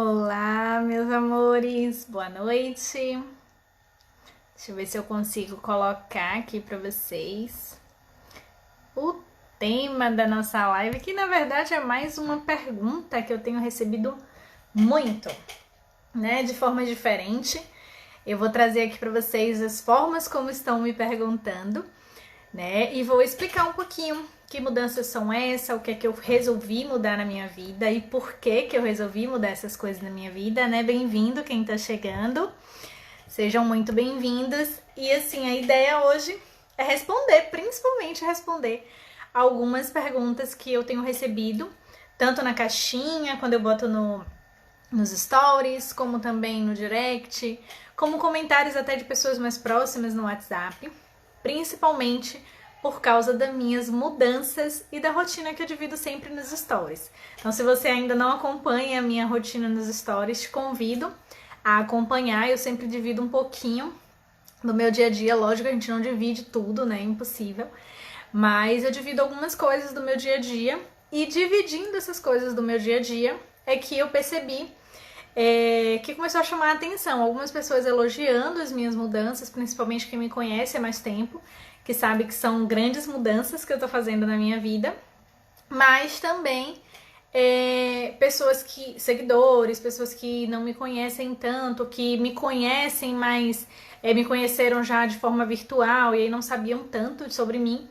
Olá, meus amores, boa noite. Deixa eu ver se eu consigo colocar aqui para vocês o tema da nossa live, que na verdade é mais uma pergunta que eu tenho recebido muito, né, de forma diferente. Eu vou trazer aqui para vocês as formas como estão me perguntando, né, e vou explicar um pouquinho que mudanças são essas, o que é que eu resolvi mudar na minha vida e por que que eu resolvi mudar essas coisas na minha vida, né? Bem-vindo quem tá chegando, sejam muito bem-vindos. E assim, a ideia hoje é responder, principalmente responder algumas perguntas que eu tenho recebido, tanto na caixinha, quando eu boto nos stories, como também no direct, como comentários até de pessoas mais próximas no WhatsApp, principalmente por causa das minhas mudanças e da rotina que eu divido sempre nos stories. Então, se você ainda não acompanha a minha rotina nos stories, te convido a acompanhar. Eu sempre divido um pouquinho do meu dia a dia. Lógico, a gente não divide tudo, né? Impossível. Mas eu divido algumas coisas do meu dia a dia. E dividindo essas coisas do meu dia a dia é que eu percebi que começou a chamar a atenção. Algumas pessoas elogiando as minhas mudanças, principalmente quem me conhece há mais tempo, que sabe que são grandes mudanças que eu tô fazendo na minha vida, mas também seguidores, pessoas que não me conhecem tanto, que me conhecem, mas me conheceram já de forma virtual e aí não sabiam tanto sobre mim,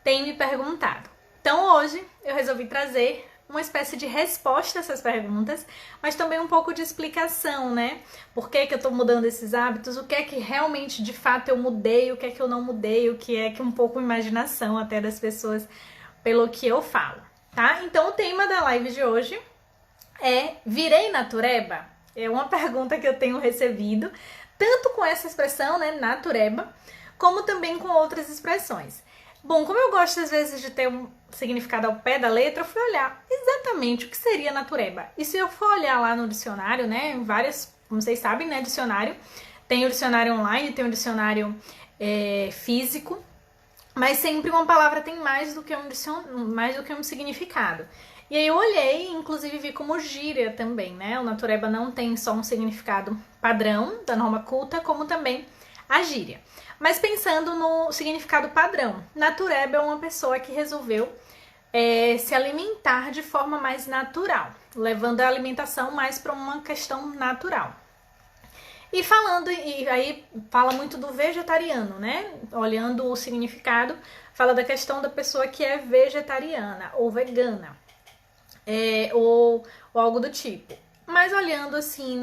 têm me perguntado. Então hoje eu resolvi trazer uma espécie de resposta a essas perguntas, mas também um pouco de explicação, né? Por que que eu tô mudando esses hábitos, o que é que realmente, de fato, eu mudei, o que é que eu não mudei, o que é que um pouco imaginação até das pessoas pelo que eu falo, tá? Então o tema da live de hoje é virei natureba? É uma pergunta que eu tenho recebido, tanto com essa expressão, né, natureba, como também com outras expressões. Bom, como eu gosto às vezes de ter um significado ao pé da letra, eu fui olhar exatamente o que seria natureba. E se eu for olhar lá no dicionário, né, várias, como vocês sabem, né, dicionário, tem o dicionário online, tem o dicionário físico, mas sempre uma palavra tem mais do que um significado. E aí eu olhei, inclusive vi como gíria também, né, o natureba não tem só um significado padrão da norma culta, como também a gíria. Mas pensando no significado padrão, natureba é uma pessoa que resolveu se alimentar de forma mais natural, levando a alimentação mais para uma questão natural. E aí fala muito do vegetariano, né? Olhando o significado, fala da questão da pessoa que é vegetariana ou vegana, ou algo do tipo. Mas olhando assim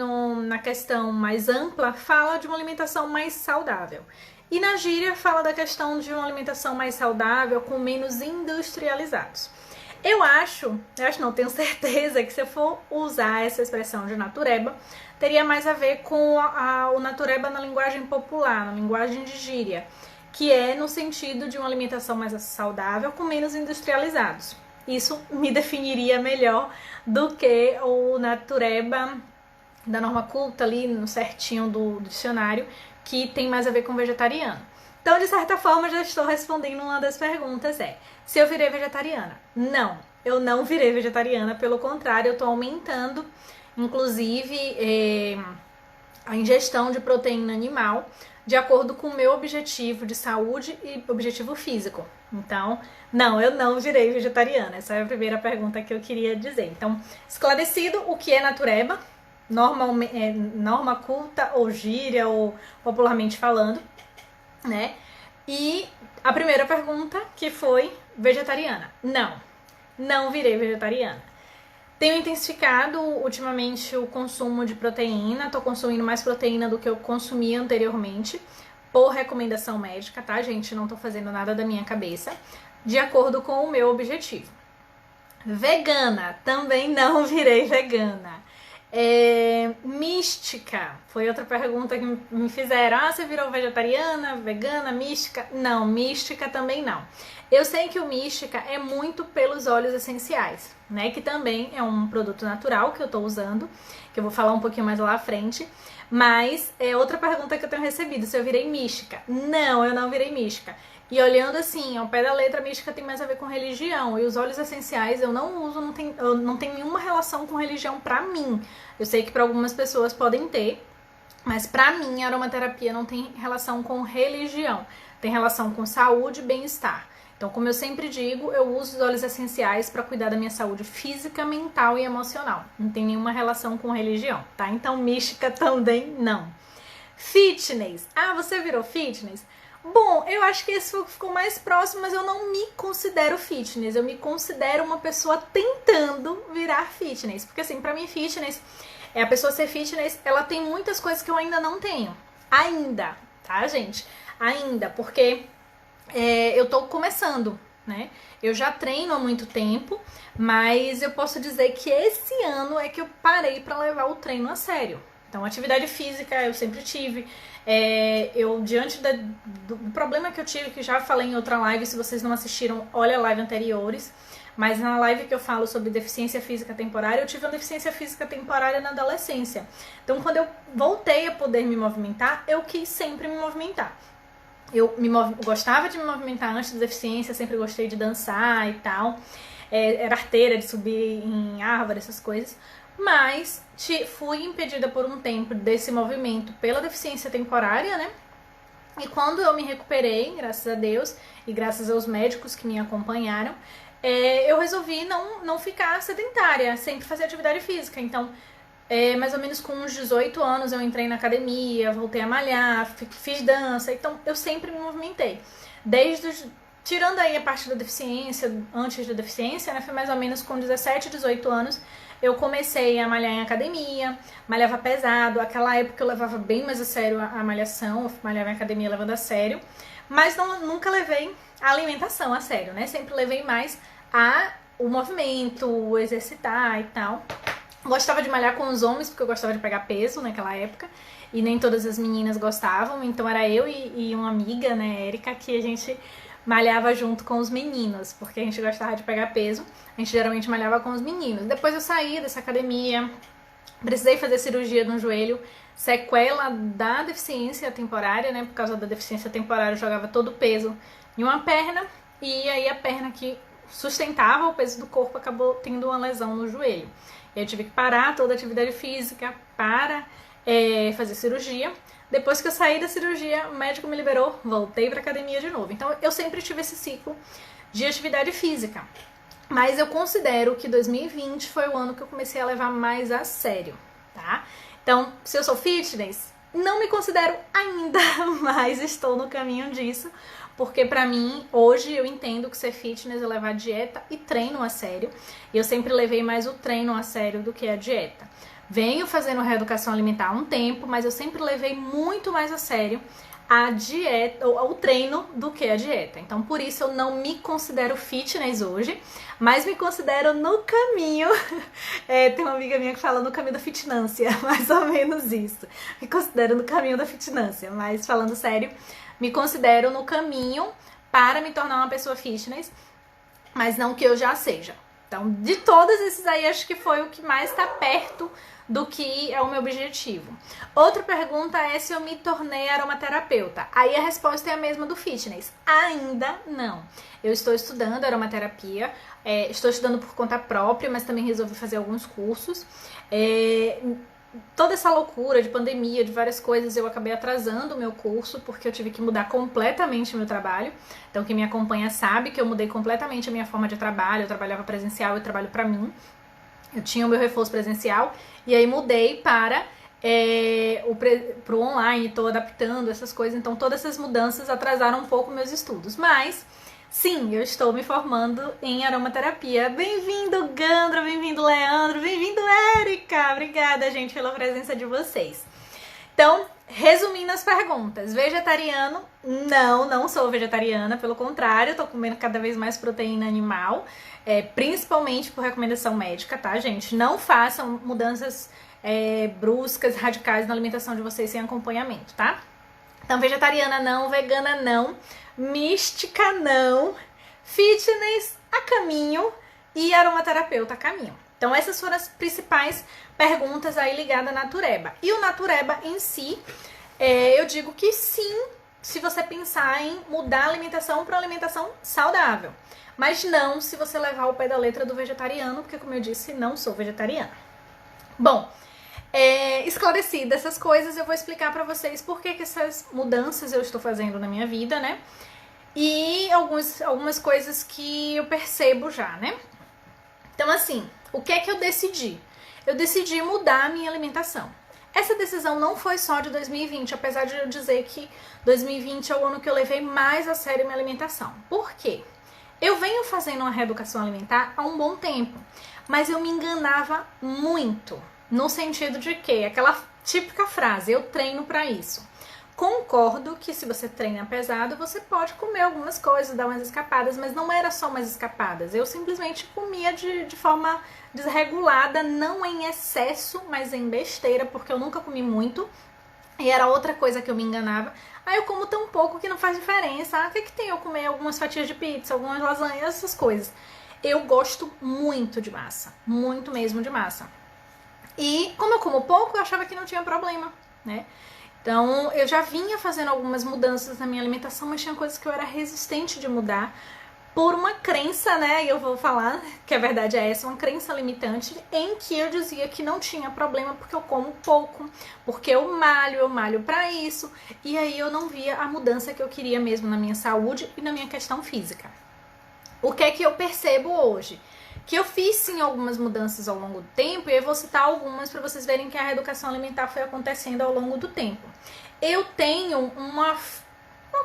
na questão mais ampla, fala de uma alimentação mais saudável. E na gíria fala da questão de uma alimentação mais saudável, com menos industrializados. Tenho certeza que se eu for usar essa expressão de natureba, teria mais a ver com o natureba na linguagem popular, na linguagem de gíria, que é no sentido de uma alimentação mais saudável, com menos industrializados. Isso me definiria melhor do que o natureba da norma culta ali, no certinho do dicionário, que tem mais a ver com vegetariano. Então, de certa forma, já estou respondendo uma das perguntas, se eu virei vegetariana? Não, eu não virei vegetariana, pelo contrário, eu estou aumentando, inclusive, a ingestão de proteína animal, de acordo com o meu objetivo de saúde e objetivo físico. Então, não, eu não virei vegetariana. Essa é a primeira pergunta que eu queria dizer. Então, esclarecido o que é natureba, norma culta ou gíria, ou popularmente falando, né? E a primeira pergunta, que foi vegetariana. Não virei vegetariana. Tenho intensificado ultimamente o consumo de proteína, tô consumindo mais proteína do que eu consumia anteriormente, por recomendação médica, tá, gente? Não tô fazendo nada da minha cabeça, de acordo com o meu objetivo. Vegana, também não virei vegana. Mística, foi outra pergunta que me fizeram. Você virou vegetariana, vegana, mística? Não, mística também não. Eu sei que o mística é muito pelos óleos essenciais, né? Que também é um produto natural que eu tô usando, que eu vou falar um pouquinho mais lá à frente. Mas outra pergunta que eu tenho recebido, se eu virei mística? Não, eu não virei mística. E olhando assim, ao pé da letra, a mística tem mais a ver com religião. E os óleos essenciais eu não uso, não tem nenhuma relação com religião pra mim. Eu sei que pra algumas pessoas podem ter, mas pra mim a aromaterapia não tem relação com religião. Tem relação com saúde e bem-estar. Então, como eu sempre digo, eu uso os óleos essenciais para cuidar da minha saúde física, mental e emocional. Não tem nenhuma relação com religião, tá? Então, mística também não. Fitness. Ah, você virou fitness? Bom, eu acho que esse ficou mais próximo, mas eu não me considero fitness. Eu me considero uma pessoa tentando virar fitness. Porque assim, pra mim fitness, a pessoa ser fitness, ela tem muitas coisas que eu ainda não tenho. Ainda, tá, gente? Ainda, porque eu tô começando, né? Eu já treino há muito tempo, mas eu posso dizer que esse ano é que eu parei pra levar o treino a sério. Então, atividade física eu sempre tive. Eu, diante do problema que eu tive, que já falei em outra live, se vocês não assistiram, olha a live anteriores. Mas na live que eu falo sobre deficiência física temporária, eu tive uma deficiência física temporária na adolescência. Então, quando eu voltei a poder me movimentar, eu quis sempre me movimentar. Eu gostava de me movimentar antes da deficiência, sempre gostei de dançar e tal. Era arteira de subir em árvore, essas coisas. Mas fui impedida por um tempo desse movimento pela deficiência temporária, né? E quando eu me recuperei, graças a Deus, e graças aos médicos que me acompanharam, eu resolvi não ficar sedentária, sempre fazer atividade física. Então, mais ou menos com uns 18 anos eu entrei na academia, voltei a malhar, fiz dança, então eu sempre me movimentei. Tirando aí a parte da deficiência, antes da deficiência, né, foi mais ou menos com 17, 18 anos, eu comecei a malhar em academia, malhava pesado. Aquela época eu levava bem mais a sério a malhação, eu malhava em academia levando a sério, mas nunca levei a alimentação a sério, né? Sempre levei mais o movimento, o exercitar e tal. Gostava de malhar com os homens, porque eu gostava de pegar peso naquela época, e nem todas as meninas gostavam, então era eu e uma amiga, né, Erika, que a gente malhava junto com os meninos, porque a gente gostava de pegar peso, a gente geralmente malhava com os meninos. Depois eu saí dessa academia, precisei fazer cirurgia no joelho, sequela da deficiência temporária, né, por causa da deficiência temporária eu jogava todo o peso em uma perna, e aí a perna que sustentava o peso do corpo acabou tendo uma lesão no joelho. Eu tive que parar toda a atividade física para fazer cirurgia. Depois que eu saí da cirurgia, o médico me liberou, voltei pra academia de novo. Então eu sempre tive esse ciclo de atividade física. Mas eu considero que 2020 foi o ano que eu comecei a levar mais a sério, tá? Então, se eu sou fitness, não me considero ainda, mas estou no caminho disso. Porque pra mim, hoje eu entendo que ser fitness é levar dieta e treino a sério. E eu sempre levei mais o treino a sério do que a dieta. Venho fazendo reeducação alimentar há um tempo, mas eu sempre levei muito mais a sério a dieta, ou o treino, do que a dieta. Então, por isso eu não me considero fitness hoje, mas me considero no caminho. Tem uma amiga minha que fala no caminho da fitnância, mais ou menos isso. Me considero no caminho da fitnância, mas falando sério, me considero no caminho para me tornar uma pessoa fitness, mas não que eu já seja. Então, de todos esses aí, acho que foi o que mais está perto do que é o meu objetivo. Outra pergunta é se eu me tornei aromaterapeuta. Aí a resposta é a mesma do fitness. Ainda não. Eu estou estudando aromaterapia, estou estudando por conta própria, mas também resolvi fazer alguns cursos. Toda essa loucura de pandemia, de várias coisas, eu acabei atrasando o meu curso, porque eu tive que mudar completamente o meu trabalho. Então, quem me acompanha sabe que eu mudei completamente a minha forma de trabalho. Eu trabalhava presencial, eu trabalho pra mim. Eu tinha o meu reforço presencial, e aí mudei para pro online, estou adaptando essas coisas. Então, todas essas mudanças atrasaram um pouco meus estudos. Mas, sim, eu estou me formando em aromaterapia. Bem-vindo, Gandra, bem-vindo, Leandro, bem-vindo, Érica. Obrigada, gente, pela presença de vocês. Então, resumindo as perguntas, vegetariano? Não sou vegetariana, pelo contrário, tô comendo cada vez mais proteína animal, principalmente por recomendação médica, tá, gente? Não façam mudanças bruscas, radicais na alimentação de vocês sem acompanhamento, tá? Então, vegetariana não, vegana não, mística não, fitness a caminho e aromaterapeuta a caminho. Então, essas foram as principais perguntas aí ligadas à natureba. E o natureba em si, eu digo que sim, se você pensar em mudar a alimentação para uma alimentação saudável. Mas não se você levar o pé da letra do vegetariano, porque, como eu disse, não sou vegetariana. Bom, esclarecidas essas coisas, eu vou explicar pra vocês por que essas mudanças eu estou fazendo na minha vida, né? E algumas coisas que eu percebo já, né? Então, assim, o que é que eu decidi? Eu decidi mudar a minha alimentação. Essa decisão não foi só de 2020, apesar de eu dizer que 2020 é o ano que eu levei mais a sério minha alimentação. Por quê? Eu venho fazendo uma reeducação alimentar há um bom tempo, mas eu me enganava muito, no sentido de que, aquela típica frase, eu treino pra isso. Concordo que se você treina pesado, você pode comer algumas coisas, dar umas escapadas, mas não era só umas escapadas, eu simplesmente comia de forma desregulada, não em excesso, mas em besteira, porque eu nunca comi muito. E era outra coisa que eu me enganava. Eu como tão pouco que não faz diferença. O que tem eu comer algumas fatias de pizza, algumas lasanhas, essas coisas. Eu gosto muito de massa. Muito mesmo de massa. E como eu como pouco, eu achava que não tinha problema, né? Então, eu já vinha fazendo algumas mudanças na minha alimentação, mas tinha coisas que eu era resistente de mudar por uma crença, né, e eu vou falar que a verdade é essa, uma crença limitante, em que eu dizia que não tinha problema porque eu como pouco, porque eu malho pra isso, e aí eu não via a mudança que eu queria mesmo na minha saúde e na minha questão física. O que é que eu percebo hoje? Que eu fiz sim algumas mudanças ao longo do tempo, e eu vou citar algumas para vocês verem que a reeducação alimentar foi acontecendo ao longo do tempo. Eu tenho uma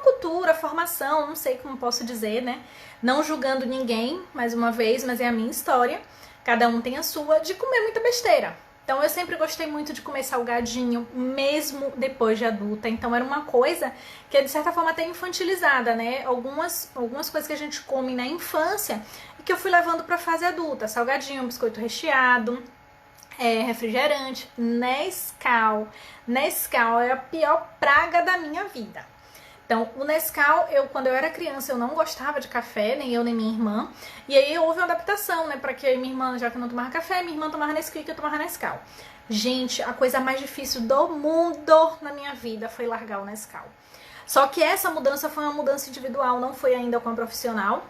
cultura, formação, não sei como posso dizer, né? Não julgando ninguém, mais uma vez, mas é a minha história. Cada um tem a sua, de comer muita besteira. Então eu sempre gostei muito de comer salgadinho, mesmo depois de adulta. Então era uma coisa que é de certa forma até infantilizada, né? Algumas coisas que a gente come na infância e que eu fui levando pra fase adulta. Salgadinho, biscoito recheado, refrigerante, Nescau. Nescau é a pior praga da minha vida. Então, o Nescau, quando eu era criança, eu não gostava de café, nem eu nem minha irmã. E aí houve uma adaptação, né? Pra que minha irmã, já que não tomava café, minha irmã tomava Nesquik e eu tomava Nescau. Gente, a coisa mais difícil do mundo na minha vida foi largar o Nescau. Só que essa mudança foi uma mudança individual, não foi ainda com a profissional.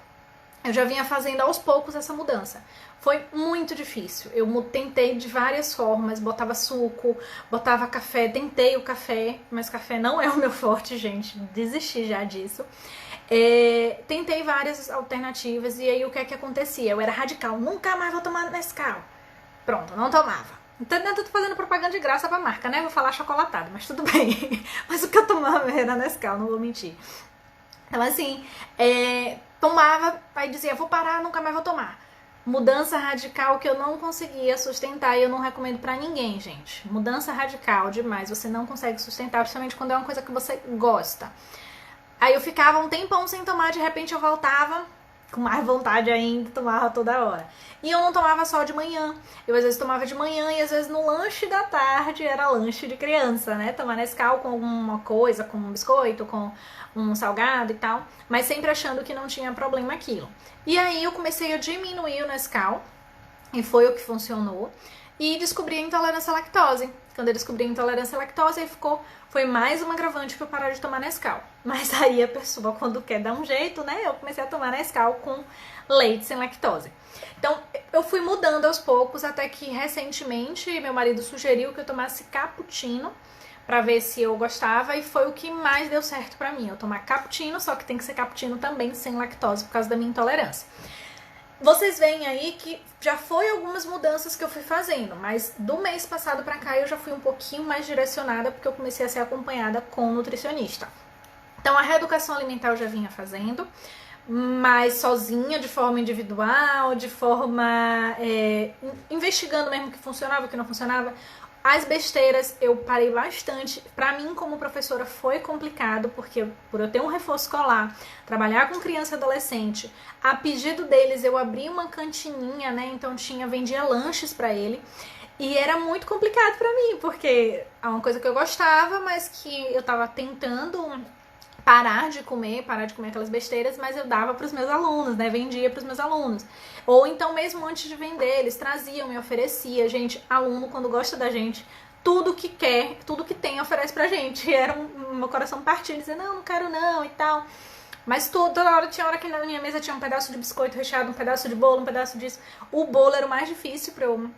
Eu já vinha fazendo aos poucos essa mudança. Foi muito difícil. Eu tentei de várias formas, botava suco, botava café, tentei o café, mas café não é o meu forte, gente. Desisti já disso. Tentei várias alternativas e aí o que é que acontecia? Eu era radical, nunca mais vou tomar Nescau. Pronto, não tomava. Então eu tô fazendo propaganda de graça pra marca, né? Vou falar chocolatado, mas tudo bem. Mas o que eu tomava era Nescau, não vou mentir. Então assim, tomava, aí dizia, vou parar, nunca mais vou tomar. Mudança radical que eu não conseguia sustentar e eu não recomendo pra ninguém, gente. Mudança radical demais, você não consegue sustentar, principalmente quando é uma coisa que você gosta. Aí eu ficava um tempão sem tomar, de repente eu voltava com mais vontade ainda, tomava toda hora. E eu não tomava só de manhã, eu às vezes tomava de manhã e às vezes no lanche da tarde, era lanche de criança, né? Tomar Nescau com alguma coisa, com um biscoito, com um salgado e tal, mas sempre achando que não tinha problema aquilo. E aí eu comecei a diminuir o Nescau, e foi o que funcionou, e descobri a intolerância à lactose. Quando eu descobri a intolerância à lactose, aí foi mais um agravante para eu parar de tomar Nescau. Mas aí a pessoa, quando quer dar um jeito, né, eu comecei a tomar Nescau com leite sem lactose. Então, eu fui mudando aos poucos, até que recentemente meu marido sugeriu que eu tomasse cappuccino, pra ver se eu gostava, e foi o que mais deu certo pra mim. Eu tomar cappuccino, só que tem que ser cappuccino também sem lactose, por causa da minha intolerância. Vocês veem aí que já foi algumas mudanças que eu fui fazendo, mas do mês passado pra cá eu já fui um pouquinho mais direcionada, porque eu comecei a ser acompanhada com um nutricionista. Então a reeducação alimentar eu já vinha fazendo, mas sozinha, de forma individual, de forma investigando mesmo o que funcionava, o que não funcionava. As besteiras eu parei bastante. Pra mim, como professora, foi complicado, porque por eu ter um reforço escolar, trabalhar com criança e adolescente, a pedido deles eu abri uma cantininha, né? Então vendia lanches pra ele. E era muito complicado pra mim, porque é uma coisa que eu gostava, mas que eu tava tentando parar de comer aquelas besteiras, mas eu dava para os meus alunos, né? Vendia para os meus alunos. Ou então mesmo antes de vender, eles traziam, me oferecia. Gente, aluno quando gosta da gente, tudo que quer, tudo que tem oferece pra gente. E era meu coração partindo, dizendo, não quero não e tal. Mas toda hora, tinha hora que na minha mesa tinha um pedaço de biscoito recheado, um pedaço de bolo, um pedaço disso. O bolo era o mais difícil pra eu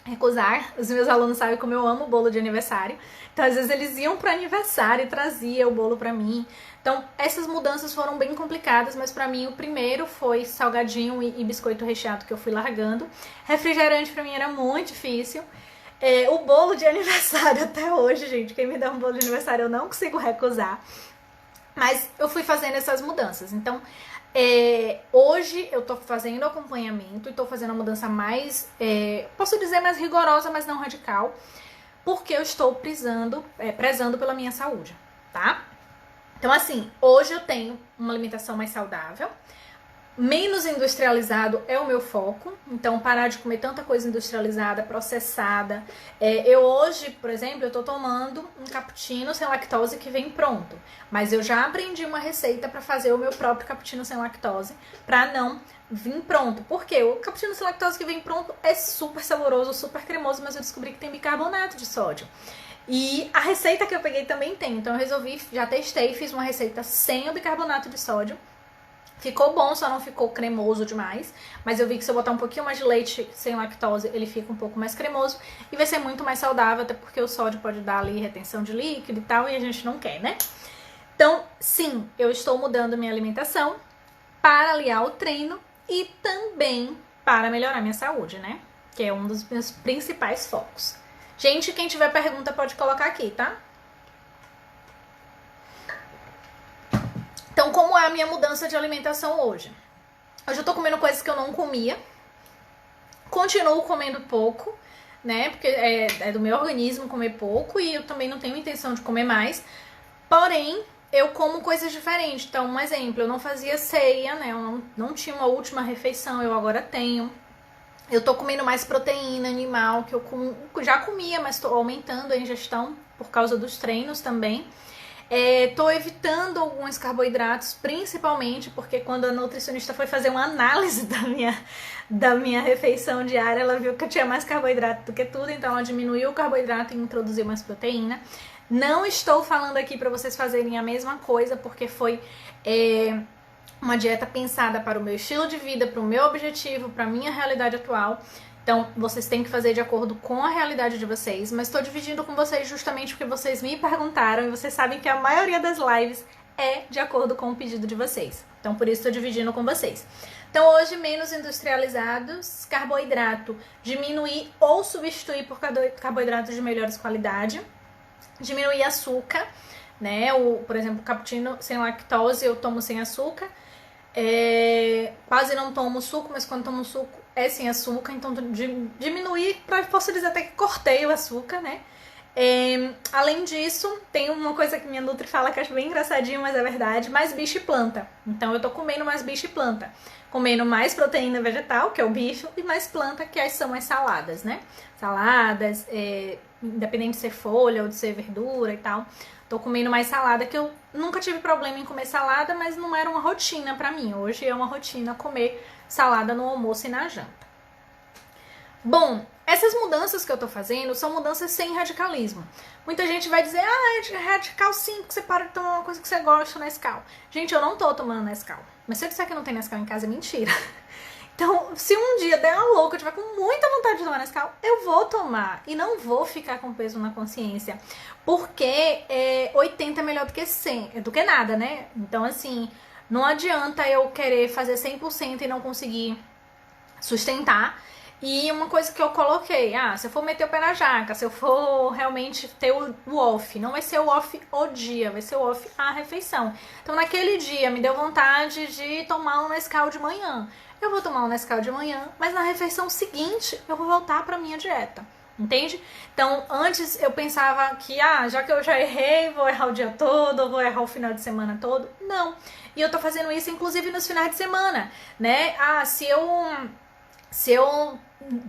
recusar. Os meus alunos sabem como eu amo bolo de aniversário. Então, às vezes, eles iam pro aniversário e traziam o bolo pra mim. Então, essas mudanças foram bem complicadas, mas pra mim o primeiro foi salgadinho e biscoito recheado que eu fui largando. Refrigerante pra mim era muito difícil. O bolo de aniversário até hoje, gente, quem me dá um bolo de aniversário eu não consigo recusar. Mas eu fui fazendo essas mudanças. Então, hoje eu tô fazendo acompanhamento e tô fazendo uma mudança mais, posso dizer, mais rigorosa, mas não radical, porque eu estou prezando pela minha saúde, tá? Então, assim, hoje eu tenho uma alimentação mais saudável, menos industrializado é o meu foco, então parar de comer tanta coisa industrializada, processada. Eu hoje, por exemplo, eu tô tomando um cappuccino sem lactose que vem pronto, mas eu já aprendi uma receita para fazer o meu próprio cappuccino sem lactose, para não vir pronto. Porque o cappuccino sem lactose que vem pronto é super saboroso, super cremoso, mas eu descobri que tem bicarbonato de sódio. E a receita que eu peguei também tem, então eu resolvi, já testei, fiz uma receita sem o bicarbonato de sódio. Ficou bom, só não ficou cremoso demais, mas eu vi que se eu botar um pouquinho mais de leite sem lactose, ele fica um pouco mais cremoso e vai ser muito mais saudável, até porque o sódio pode dar ali retenção de líquido e tal, e a gente não quer, né? Então, sim, eu estou mudando minha alimentação para aliar o treino e também para melhorar minha saúde, né? Que é um dos meus principais focos. Gente, quem tiver pergunta pode colocar aqui, tá? Então, como é a minha mudança de alimentação hoje? Hoje eu tô comendo coisas que eu não comia. Continuo comendo pouco, né? Porque é do meu organismo comer pouco e eu também não tenho intenção de comer mais. Porém, eu como coisas diferentes. Então, um exemplo, eu não fazia ceia, né? Eu não tinha uma última refeição, eu agora tenho. Eu tô comendo mais proteína animal, que eu já comia, mas tô aumentando a ingestão por causa dos treinos também. Tô evitando alguns carboidratos, principalmente porque quando a nutricionista foi fazer uma análise da minha refeição diária, ela viu que eu tinha mais carboidrato do que tudo, então ela diminuiu o carboidrato e introduziu mais proteína. Não estou falando aqui para vocês fazerem a mesma coisa, porque foi uma dieta pensada para o meu estilo de vida, para o meu objetivo, para a minha realidade atual. Então, vocês têm que fazer de acordo com a realidade de vocês, mas estou dividindo com vocês justamente porque vocês me perguntaram e vocês sabem que a maioria das lives é de acordo com o pedido de vocês. Então, por isso estou dividindo com vocês. Então, hoje, menos industrializados, carboidrato, diminuir ou substituir por carboidratos de melhores qualidade, diminuir açúcar, né? Por exemplo, o cappuccino sem lactose eu tomo sem açúcar. Quase não tomo suco, mas quando tomo suco é sem açúcar, então diminuir, posso dizer até que cortei o açúcar, né? Além disso, tem uma coisa que minha nutri fala que eu acho bem engraçadinho, mas é verdade, mais bicho e planta. Então eu tô comendo mais bicho e planta, comendo mais proteína vegetal, que é o bicho, e mais planta, que são as saladas, né? Saladas, independente de ser folha ou de ser verdura e tal. Tô comendo mais salada, que eu nunca tive problema em comer salada, mas não era uma rotina pra mim. Hoje é uma rotina comer salada no almoço e na janta. Bom, essas mudanças que eu tô fazendo são mudanças sem radicalismo. Muita gente vai dizer, é radical sim, porque você para de tomar uma coisa que você gosta, Nescau. Gente, eu não tô tomando Nescau. Mas se eu disser que não tem Nescau em casa, é mentira. Então, se um dia der uma louca, eu tiver com muita vontade de tomar Nescau, eu vou tomar e não vou ficar com peso na consciência, porque 80 é melhor do que 100, do que nada, né? Então, assim, não adianta eu querer fazer 100% e não conseguir sustentar. E uma coisa que eu coloquei, se eu for meter o pé na jaca, se eu for realmente ter o off, não vai ser o off o dia, vai ser o off a refeição. Então, naquele dia, me deu vontade de tomar um Nescau de manhã. Eu vou tomar um Nescau de manhã, mas na refeição seguinte eu vou voltar para minha dieta, entende? Então, antes eu pensava que, já que eu já errei, vou errar o dia todo, ou vou errar o final de semana todo. Não. E eu tô fazendo isso, inclusive, nos finais de semana, né? Se eu,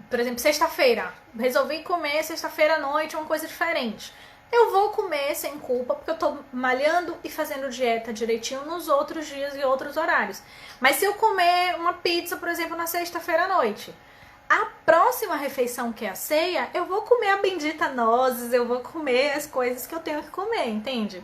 por exemplo, sexta-feira, resolvi comer sexta-feira à noite uma coisa diferente. Eu vou comer sem culpa, porque eu tô malhando e fazendo dieta direitinho nos outros dias e outros horários. Mas se eu comer uma pizza, por exemplo, na sexta-feira à noite, a próxima refeição, que é a ceia, eu vou comer a bendita nozes, eu vou comer as coisas que eu tenho que comer, entende?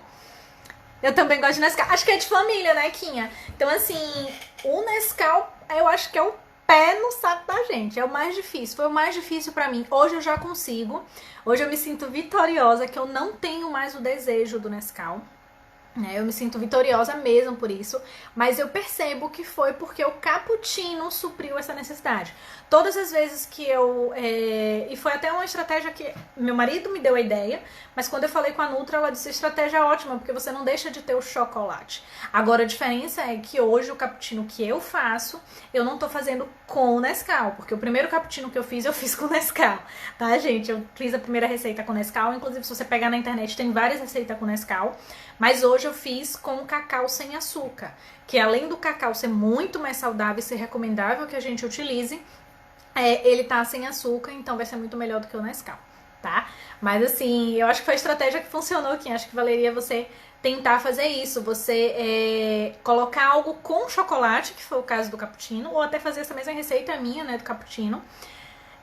Eu também gosto de Nescau. Acho que é de família, né, Quinha? Então, assim, o Nescau, eu acho que é o pé no saco da gente. É o mais difícil. Foi o mais difícil pra mim. Hoje eu já consigo. Hoje eu me sinto vitoriosa, que eu não tenho mais o desejo do Nescau. Eu me sinto vitoriosa mesmo por isso, mas eu percebo que foi porque o cappuccino supriu essa necessidade. Todas as vezes que e foi até uma estratégia que meu marido me deu a ideia, mas quando eu falei com a Nutra, ela disse: estratégia ótima, porque você não deixa de ter o chocolate. Agora a diferença é que hoje o cappuccino que eu faço, eu não tô fazendo com Nescau, porque o primeiro cappuccino que eu fiz com Nescau, tá, gente? Eu fiz a primeira receita com Nescau, inclusive se você pegar na internet tem várias receitas com Nescau, mas hoje eu fiz com cacau sem açúcar, que além do cacau ser muito mais saudável e ser recomendável que a gente utilize, ele tá sem açúcar, então vai ser muito melhor do que o Nescau, tá? Mas assim, eu acho que foi a estratégia que funcionou aqui. Acho que valeria você tentar fazer isso, você colocar algo com chocolate, que foi o caso do cappuccino, ou até fazer essa mesma receita minha, né, do cappuccino,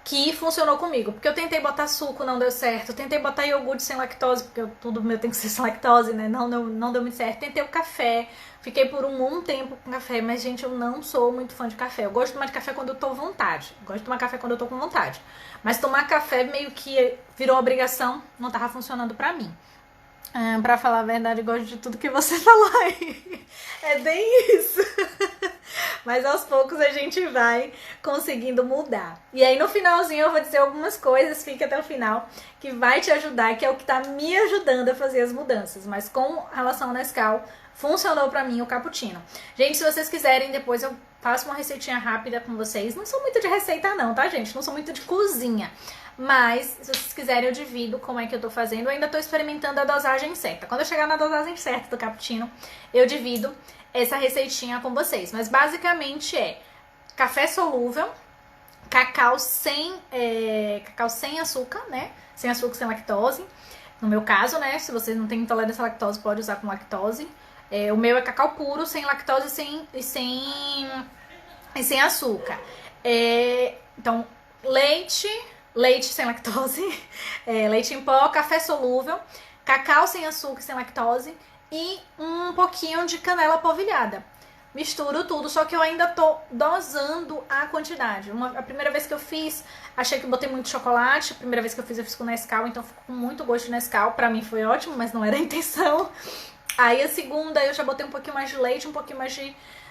que funcionou comigo. Porque eu tentei botar suco, não deu certo. Eu tentei botar iogurte sem lactose, porque tudo meu tem que ser sem lactose, né? Não deu muito certo. Tentei o café. Fiquei por um bom tempo com café, mas, gente, eu não sou muito fã de café. Eu gosto de tomar de café quando eu tô à vontade. Gosto de tomar café quando eu tô com vontade. Mas tomar café meio que virou obrigação, não tava funcionando pra mim. Pra falar a verdade, eu gosto de tudo que você falou aí. É bem isso. Mas aos poucos a gente vai conseguindo mudar. E aí no finalzinho eu vou dizer algumas coisas, fique até o final, que vai te ajudar, que é o que tá me ajudando a fazer as mudanças. Mas com relação ao Nescau, funcionou pra mim o cappuccino. Gente, se vocês quiserem, depois eu faço uma receitinha rápida com vocês. Não sou muito de receita não, tá, gente? Não sou muito de cozinha. Mas, se vocês quiserem, eu divido como é que eu tô fazendo. Eu ainda tô experimentando a dosagem certa. Quando eu chegar na dosagem certa do cappuccino, eu divido essa receitinha com vocês. Mas, basicamente, é café solúvel, cacau sem açúcar, né? Sem açúcar, sem lactose. No meu caso, né? Se vocês não têm intolerância à lactose, pode usar com lactose. O meu é cacau puro, sem lactose e sem açúcar. Então, leite sem lactose, leite em pó, café solúvel, cacau sem açúcar, sem lactose e um pouquinho de canela polvilhada. Misturo tudo, só que eu ainda tô dosando a quantidade. A primeira vez que eu fiz, achei que botei muito chocolate. A primeira vez que eu fiz com Nescau, então ficou com muito gosto de Nescau. Pra mim foi ótimo, mas não era a intenção. Aí a segunda eu já botei um pouquinho mais de leite, um pouquinho mais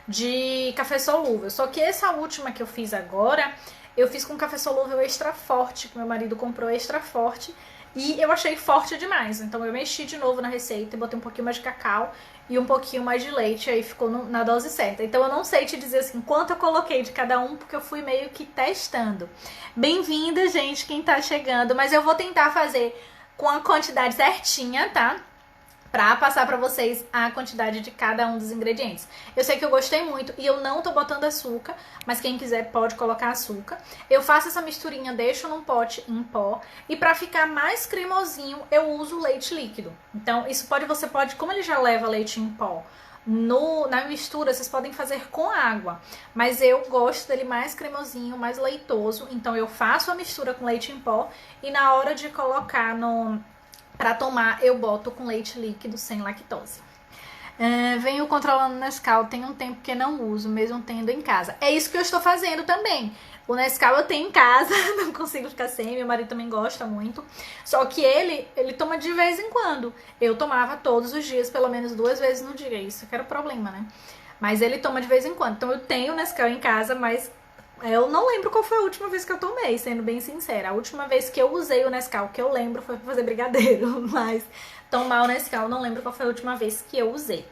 de café solúvel. Só que essa última que eu fiz agora, eu fiz com café solúvel extra forte, que meu marido comprou extra forte, e eu achei forte demais. Então eu mexi de novo na receita e botei um pouquinho mais de cacau e um pouquinho mais de leite, aí ficou na dose certa. Então eu não sei te dizer assim quanto eu coloquei de cada um, porque eu fui meio que testando. Bem-vinda, gente, quem tá chegando, mas eu vou tentar fazer com a quantidade certinha, tá? Pra passar pra vocês a quantidade de cada um dos ingredientes. Eu sei que eu gostei muito e eu não tô botando açúcar, mas quem quiser pode colocar açúcar. Eu faço essa misturinha, deixo num pote em pó e pra ficar mais cremosinho eu uso leite líquido. Então você pode, como ele já leva leite em pó, na mistura vocês podem fazer com água, mas eu gosto dele mais cremosinho, mais leitoso, então eu faço a mistura com leite em pó e na hora de colocar pra tomar, eu boto com leite líquido sem lactose. Venho controlando o Nescau, tem um tempo que não uso, mesmo tendo em casa. É isso que eu estou fazendo também. O Nescau eu tenho em casa, não consigo ficar sem, meu marido também gosta muito. Só que ele toma de vez em quando. Eu tomava todos os dias, pelo menos 2 vezes no dia. Isso que era o problema, né? Mas ele toma de vez em quando. Então eu tenho o Nescau em casa, mas eu não lembro qual foi a última vez que eu tomei, sendo bem sincera. A última vez que eu usei o Nescau, que eu lembro, foi pra fazer brigadeiro. Mas tomar o Nescau, não lembro qual foi a última vez que eu usei.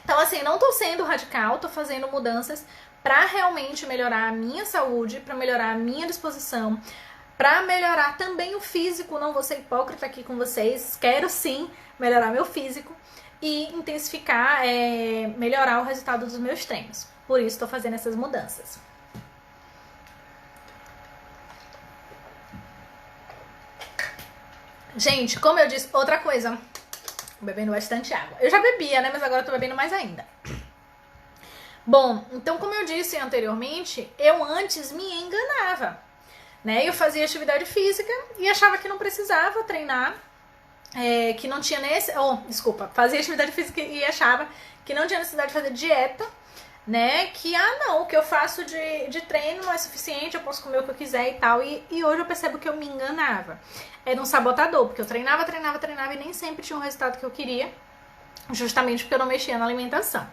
Então, assim, não tô sendo radical, tô fazendo mudanças pra realmente melhorar a minha saúde, pra melhorar a minha disposição, pra melhorar também o físico. Não vou ser hipócrita aqui com vocês, quero sim melhorar meu físico e intensificar, melhorar o resultado dos meus treinos. Por isso, tô fazendo essas mudanças. Gente, como eu disse, outra coisa, bebendo bastante água. Eu já bebia, né, mas agora eu tô bebendo mais ainda. Bom, então como eu disse anteriormente, eu antes me enganava. né? Eu fazia atividade física e achava que não precisava treinar, que não tinha fazia atividade física e achava que não tinha necessidade de fazer dieta, né? Que, não, o que eu faço de treino não é suficiente, eu posso comer o que eu quiser e tal. E hoje eu percebo que eu me enganava. Era um sabotador, porque eu treinava e nem sempre tinha o resultado que eu queria, justamente porque eu não mexia na alimentação.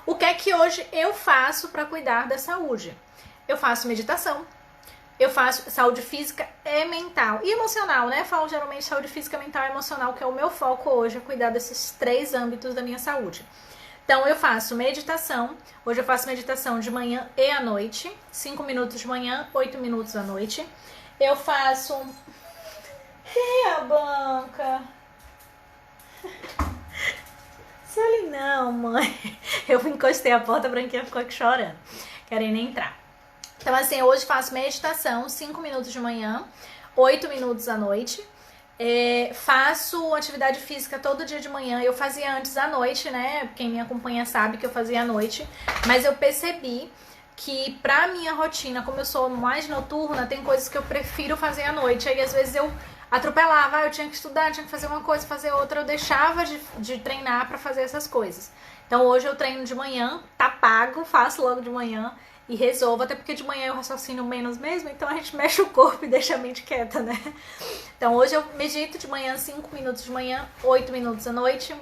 O que é que hoje eu faço para cuidar da saúde? Eu faço meditação, eu faço saúde física e mental e emocional, né? Eu falo geralmente saúde física, mental e emocional, que é o meu foco hoje, é cuidar desses 3 âmbitos da minha saúde. Então eu faço meditação, hoje eu faço meditação de manhã e à noite, 5 minutos de manhã, 8 minutos à noite. Eu faço... Quem é a Blanca? Sueli não, mãe. Eu encostei a porta, a Branquinha ficou aqui chorando, querendo entrar. Então assim, eu hoje faço meditação, 5 minutos de manhã, 8 minutos à noite. Faço atividade física todo dia de manhã. Eu fazia antes à noite, né? Quem me acompanha sabe que eu fazia à noite. Mas eu percebi que pra minha rotina, como eu sou mais noturna, tem coisas que eu prefiro fazer à noite. Aí às vezes eu atropelava, eu tinha que estudar, tinha que fazer uma coisa, fazer outra. Eu deixava de treinar pra fazer essas coisas. Então hoje eu treino de manhã, tá pago, faço logo de manhã e resolvo, até porque de manhã eu raciocino menos mesmo, então a gente mexe o corpo e deixa a mente quieta, né? Então hoje eu medito de manhã, 5 minutos de manhã, 8 minutos à noite,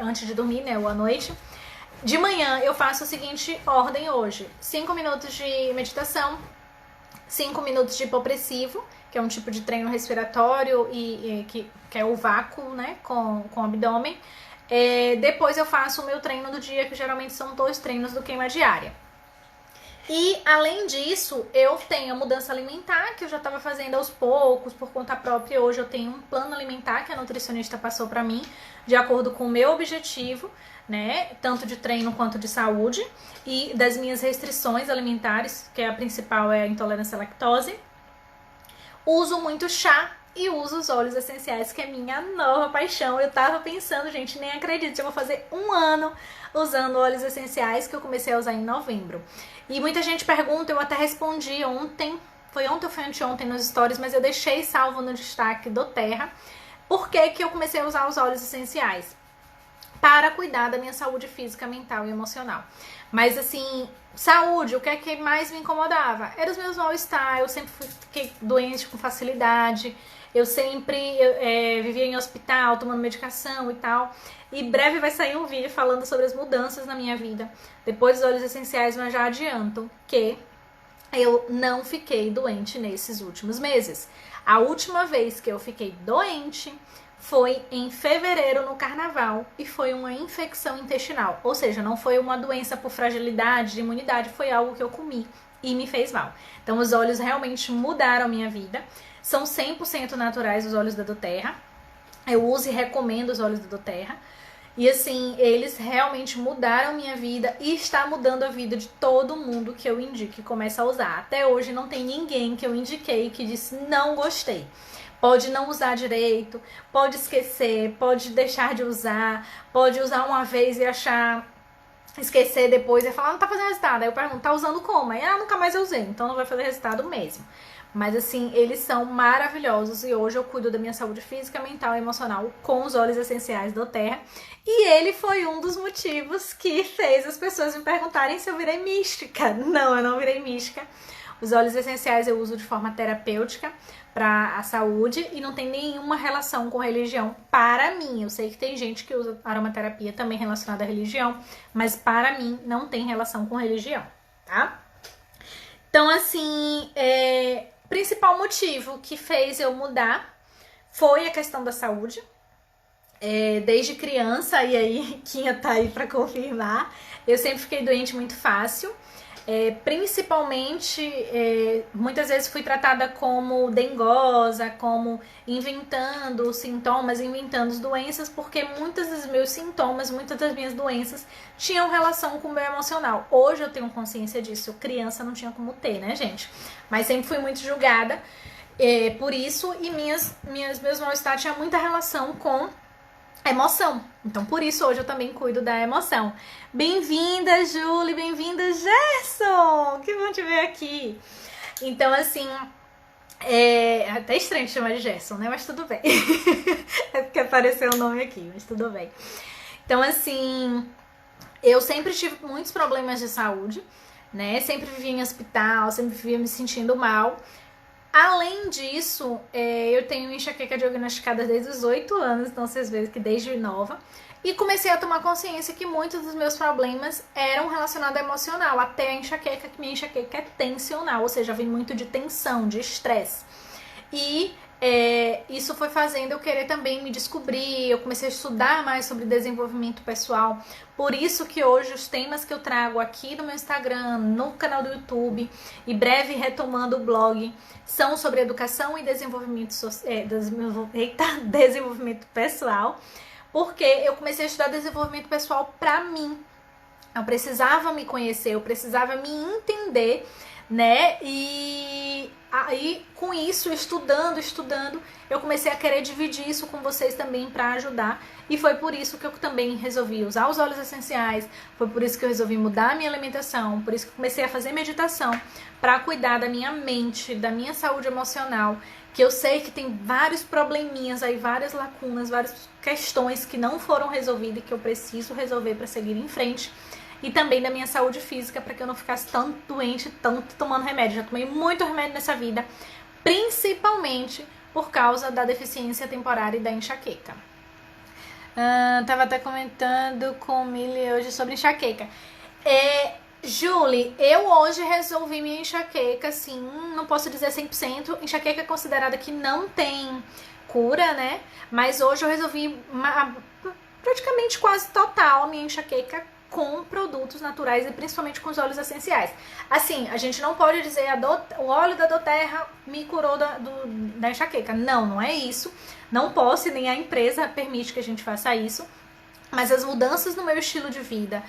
antes de dormir, né, ou à noite. De manhã eu faço a seguinte ordem hoje: 5 minutos de meditação, 5 minutos de hipopressivo, que é um tipo de treino respiratório que é o vácuo, né, com o abdômen. Depois eu faço o meu treino do dia, que geralmente são 2 treinos do queima diária. E, além disso, eu tenho a mudança alimentar, que eu já estava fazendo aos poucos, por conta própria. Hoje eu tenho um plano alimentar que a nutricionista passou para mim, de acordo com o meu objetivo, né? Tanto de treino quanto de saúde. E das minhas restrições alimentares, que a principal é a intolerância à lactose. Uso muito chá e uso os óleos essenciais, que é minha nova paixão. Eu tava pensando, gente, nem acredito, eu vou fazer 1 ano usando óleos essenciais, que eu comecei a usar em novembro. E muita gente pergunta, eu até respondi ontem, foi ontem ou foi anteontem nos stories, mas eu deixei salvo no destaque do Terra. Por que que eu comecei a usar os óleos essenciais? Para cuidar da minha saúde física, mental e emocional. Mas assim, saúde, o que é que mais me incomodava? Era os meus mal-estar, eu sempre fiquei doente com facilidade, eu sempre vivia em hospital, tomando medicação e tal. E breve vai sair um vídeo falando sobre as mudanças na minha vida depois dos óleos essenciais, mas já adianto que eu não fiquei doente nesses últimos meses. A última vez que eu fiquei doente foi em fevereiro, no carnaval, e foi uma infecção intestinal. Ou seja, não foi uma doença por fragilidade de imunidade, foi algo que eu comi e me fez mal. Então os óleos realmente mudaram a minha vida. São 100% naturais os óleos da doTERRA. Eu uso e recomendo os óleos da doTERRA. E assim, eles realmente mudaram minha vida e está mudando a vida de todo mundo que eu indico e começa a usar. Até hoje não tem ninguém que eu indiquei que disse não gostei. Pode não usar direito, pode esquecer, pode deixar de usar, pode usar uma vez e esquecer depois e falar, não tá fazendo resultado. Aí eu pergunto, tá usando como? Aí, nunca mais eu usei, então não vai fazer resultado mesmo. Mas assim, eles são maravilhosos e hoje eu cuido da minha saúde física, mental e emocional com os óleos essenciais do Terra. E ele foi um dos motivos que fez as pessoas me perguntarem se eu virei mística. Não, eu não virei mística. Os óleos essenciais eu uso de forma terapêutica para a saúde e não tem nenhuma relação com religião para mim. Eu sei que tem gente que usa aromaterapia também relacionada à religião, mas para mim não tem relação com religião, tá? Então, assim, principal motivo que fez eu mudar foi a questão da saúde. Desde criança, e aí Quinha tá aí pra confirmar, eu sempre fiquei doente muito fácil. Principalmente, muitas vezes fui tratada como dengosa, como inventando sintomas, inventando doenças, porque muitos dos meus sintomas, muitas das minhas doenças tinham relação com o meu emocional. Hoje eu tenho consciência disso, criança não tinha como ter, né, gente? Mas sempre fui muito julgada por isso, e meus mal-estar tinham muita relação com emoção. Então, por isso, hoje eu também cuido da emoção. Bem-vinda, Julie! Bem-vinda, Gerson! Que bom te ver aqui! Então, assim, É até estranho chamar de Gerson, né? Mas tudo bem. É porque apareceu o nome aqui, mas tudo bem. Então, assim, eu sempre tive muitos problemas de saúde, né? Sempre vivia em hospital, sempre vivia me sentindo mal. Além disso, eu tenho enxaqueca diagnosticada desde os 8 anos, então vocês veem que desde nova. E comecei a tomar consciência que muitos dos meus problemas eram relacionados ao emocional, até a enxaqueca, que minha enxaqueca é tensional, ou seja, vem muito de tensão, de estresse. E isso foi fazendo eu querer também me descobrir, eu comecei a estudar mais sobre desenvolvimento pessoal. Por isso que hoje os temas que eu trago aqui no meu Instagram, no canal do YouTube, e breve retomando o blog, são sobre educação e desenvolvimento, desenvolvimento pessoal, porque eu comecei a estudar desenvolvimento pessoal pra mim. Eu precisava me conhecer, eu precisava me entender, né? E aí, com isso, estudando, eu comecei a querer dividir isso com vocês também para ajudar. E foi por isso que eu também resolvi usar os óleos essenciais, foi por isso que eu resolvi mudar a minha alimentação, por isso que eu comecei a fazer meditação para cuidar da minha mente, da minha saúde emocional, que eu sei que tem vários probleminhas aí, várias lacunas, várias questões que não foram resolvidas e que eu preciso resolver para seguir em frente. E também da minha saúde física, para que eu não ficasse tão doente, tanto tomando remédio. Já tomei muito remédio nessa vida, principalmente por causa da deficiência temporária e da enxaqueca. Tava até comentando com o Mili hoje sobre enxaqueca. Julie, eu hoje resolvi minha enxaqueca, assim, não posso dizer 100%. Enxaqueca é considerada que não tem cura, né? Mas hoje eu resolvi praticamente quase total a minha enxaqueca com produtos naturais e principalmente com os óleos essenciais. Assim, a gente não pode dizer o óleo da doTERRA me curou da enxaqueca. Não, não é isso. Não posso, nem a empresa permite que a gente faça isso. Mas as mudanças no meu estilo de vida,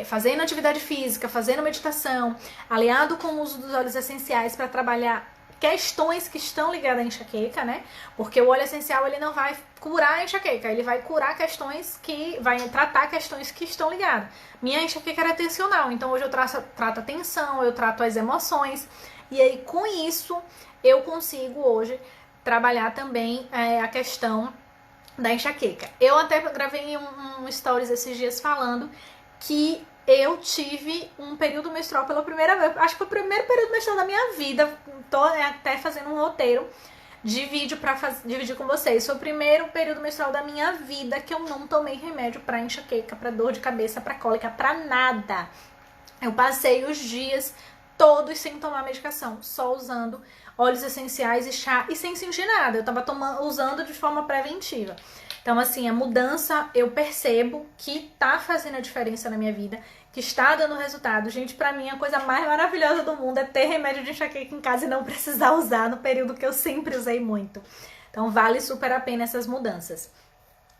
fazendo atividade física, fazendo meditação, aliado com o uso dos óleos essenciais para trabalhar questões que estão ligadas à enxaqueca, né? Porque o óleo essencial ele não vai curar a enxaqueca, ele vai curar questões vai tratar questões que estão ligadas. Minha enxaqueca era tensional, então hoje eu trato a tensão, eu trato as emoções, e aí com isso eu consigo hoje trabalhar também a questão da enxaqueca. Eu até gravei um stories esses dias falando que eu tive um período menstrual pela primeira vez. Acho que foi o primeiro período menstrual da minha vida. Tô até fazendo um roteiro de vídeo pra dividir com vocês. Foi o primeiro período menstrual da minha vida que eu não tomei remédio pra enxaqueca, pra dor de cabeça, pra cólica, pra nada. Eu passei os dias todos sem tomar medicação, só usando óleos essenciais e chá e sem sentir nada. Eu tava usando de forma preventiva. Então, assim, a mudança eu percebo que tá fazendo a diferença na minha vida, que está dando resultado. Gente, pra mim a coisa mais maravilhosa do mundo é ter remédio de enxaqueca em casa e não precisar usar no período que eu sempre usei muito. Então, vale super a pena essas mudanças.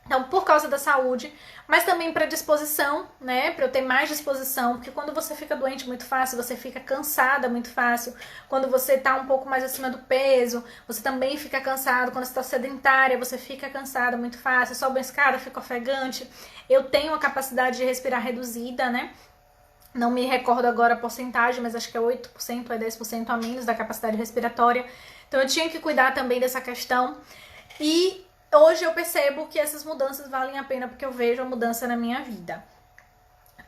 Então, por causa da saúde, mas também para disposição, né? Para eu ter mais disposição, porque quando você fica doente muito fácil, você fica cansada muito fácil. Quando você tá um pouco mais acima do peso, você também fica cansado. Quando você tá sedentária, você fica cansada muito fácil. Sobe uma escada, fica ofegante. Eu tenho a capacidade de respirar reduzida, né? Não me recordo agora a porcentagem, mas acho que é 8% ou 10% a menos da capacidade respiratória. Então, eu tinha que cuidar também dessa questão. E hoje eu percebo que essas mudanças valem a pena porque eu vejo a mudança na minha vida.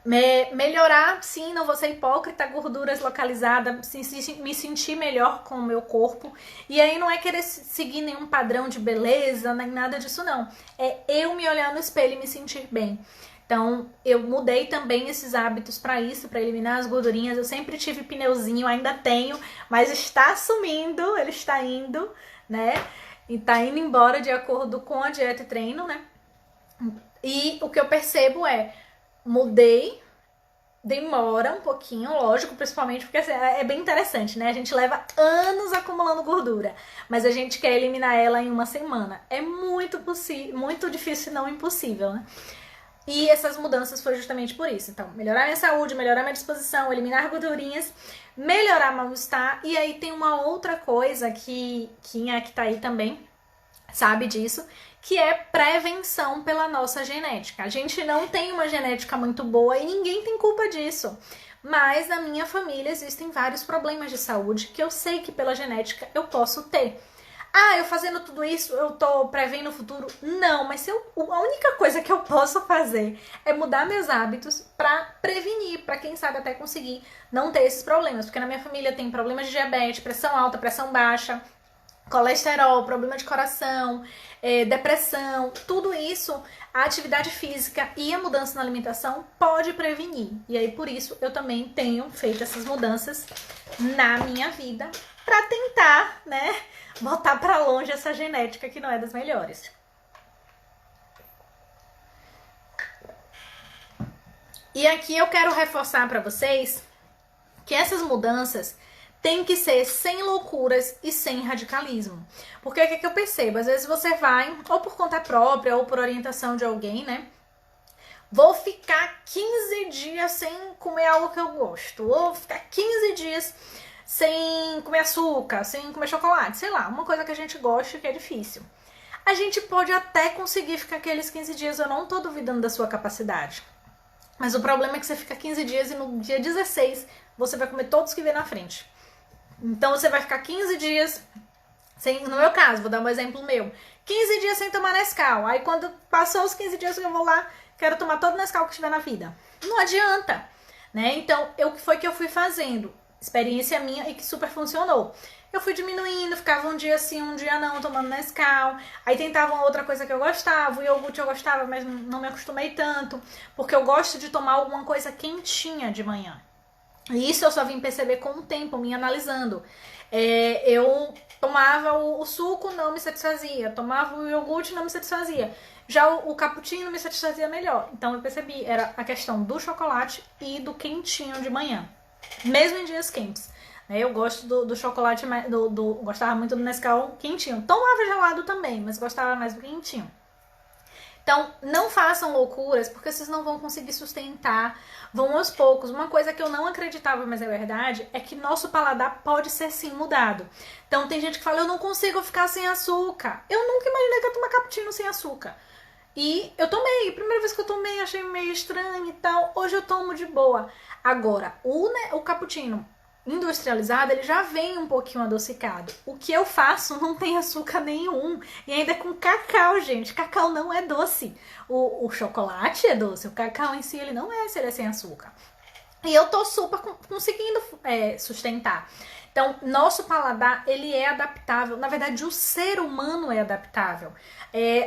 Melhorar, sim, não vou ser hipócrita, gorduras localizadas, me sentir melhor com o meu corpo. E aí não é querer seguir nenhum padrão de beleza, nem nada disso não. É eu me olhar no espelho e me sentir bem. Então, eu mudei também esses hábitos para isso, para eliminar as gordurinhas. Eu sempre tive pneuzinho, ainda tenho, mas está sumindo, ele está indo, né? E tá indo embora de acordo com a dieta e treino, né? E o que eu percebo mudei, demora um pouquinho, lógico, principalmente porque assim, é bem interessante, né? A gente leva anos acumulando gordura, mas a gente quer eliminar ela em uma semana. É muito difícil, não impossível, né? E essas mudanças foi justamente por isso. Então, melhorar minha saúde, melhorar minha disposição, eliminar gordurinhas, melhorar mal-estar. E aí tem uma outra coisa que tá aí também, sabe disso, que é prevenção pela nossa genética. A gente não tem uma genética muito boa e ninguém tem culpa disso. Mas na minha família existem vários problemas de saúde que eu sei que pela genética eu posso ter. Ah, eu fazendo tudo isso, eu tô prevendo o futuro? Não, mas a única coisa que eu posso fazer é mudar meus hábitos pra prevenir, pra quem sabe até conseguir não ter esses problemas. Porque na minha família tem problemas de diabetes, pressão alta, pressão baixa, colesterol, problema de coração, depressão, tudo isso, a atividade física e a mudança na alimentação pode prevenir. E aí, por isso, eu também tenho feito essas mudanças na minha vida para tentar, né, botar para longe essa genética que não é das melhores. E aqui eu quero reforçar para vocês que essas mudanças tem que ser sem loucuras e sem radicalismo. Porque o que eu percebo? Às vezes você vai, ou por conta própria, ou por orientação de alguém, né? Vou ficar 15 dias sem comer algo que eu gosto. Ou ficar 15 dias sem comer açúcar, sem comer chocolate. Sei lá, uma coisa que a gente gosta e que é difícil. A gente pode até conseguir ficar aqueles 15 dias, eu não tô duvidando da sua capacidade. Mas o problema é que você fica 15 dias e no dia 16 você vai comer todos que vem na frente. Então você vai ficar 15 dias sem, no meu caso, vou dar um exemplo meu, 15 dias sem tomar Nescau. Aí quando passou os 15 dias eu vou lá, quero tomar todo o Nescau que tiver na vida. Não adianta, né? Então, o que foi que eu fui fazendo? Experiência minha e que super funcionou. Eu fui diminuindo, ficava um dia sim, um dia não, tomando Nescau. Aí tentava uma outra coisa que eu gostava, o iogurte eu gostava, mas não me acostumei tanto, porque eu gosto de tomar alguma coisa quentinha de manhã. E isso eu só vim perceber com o tempo, me analisando. Eu tomava o suco, não me satisfazia. Tomava o iogurte, não me satisfazia. Já o cappuccino me satisfazia melhor. Então eu percebi, era a questão do chocolate e do quentinho de manhã. Mesmo em dias quentes. Eu gosto do chocolate, gostava muito do Nescau quentinho. Tomava gelado também, mas gostava mais do quentinho. Então, não façam loucuras, porque vocês não vão conseguir sustentar, vão aos poucos. Uma coisa que eu não acreditava, mas é verdade, é que nosso paladar pode ser sim mudado. Então, tem gente que fala, eu não consigo ficar sem açúcar. Eu nunca imaginei que eu ia tomar cappuccino sem açúcar. E eu tomei, a primeira vez que eu tomei, achei meio estranho e tal. Hoje eu tomo de boa. Agora, o cappuccino industrializado, ele já vem um pouquinho adocicado. O que eu faço não tem açúcar nenhum. E ainda é com cacau, gente. Cacau não é doce. O chocolate é doce. O cacau em si, ele não é, se ele é sem açúcar. E eu tô super conseguindo sustentar. Então, nosso paladar, ele é adaptável. Na verdade, o ser humano é adaptável.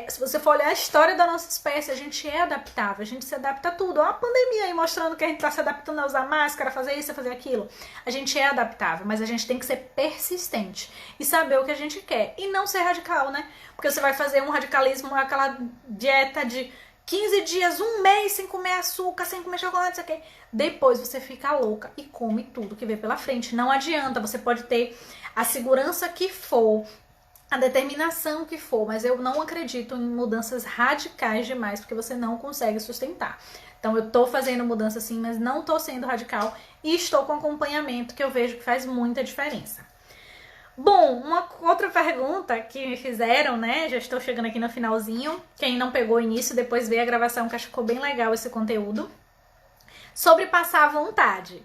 Se você for olhar a história da nossa espécie, a gente é adaptável. A gente se adapta a tudo. Olha a pandemia aí mostrando que a gente tá se adaptando a usar máscara, a fazer isso, a fazer aquilo. A gente é adaptável, mas a gente tem que ser persistente. E saber o que a gente quer. E não ser radical, né? Porque você vai fazer um radicalismo, aquela dieta de 15 dias, um mês sem comer açúcar, sem comer chocolate, isso aqui. Depois você fica louca e come tudo que vem pela frente. Não adianta, você pode ter a segurança que for, a determinação que for, mas eu não acredito em mudanças radicais demais, porque você não consegue sustentar. Então eu tô fazendo mudança sim, mas não tô sendo radical e estou com acompanhamento, que eu vejo que faz muita diferença. Bom, uma outra pergunta que me fizeram, né? Já estou chegando aqui no finalzinho. Quem não pegou o início, depois vê a gravação, que acho que ficou bem legal esse conteúdo. Sobre passar à vontade.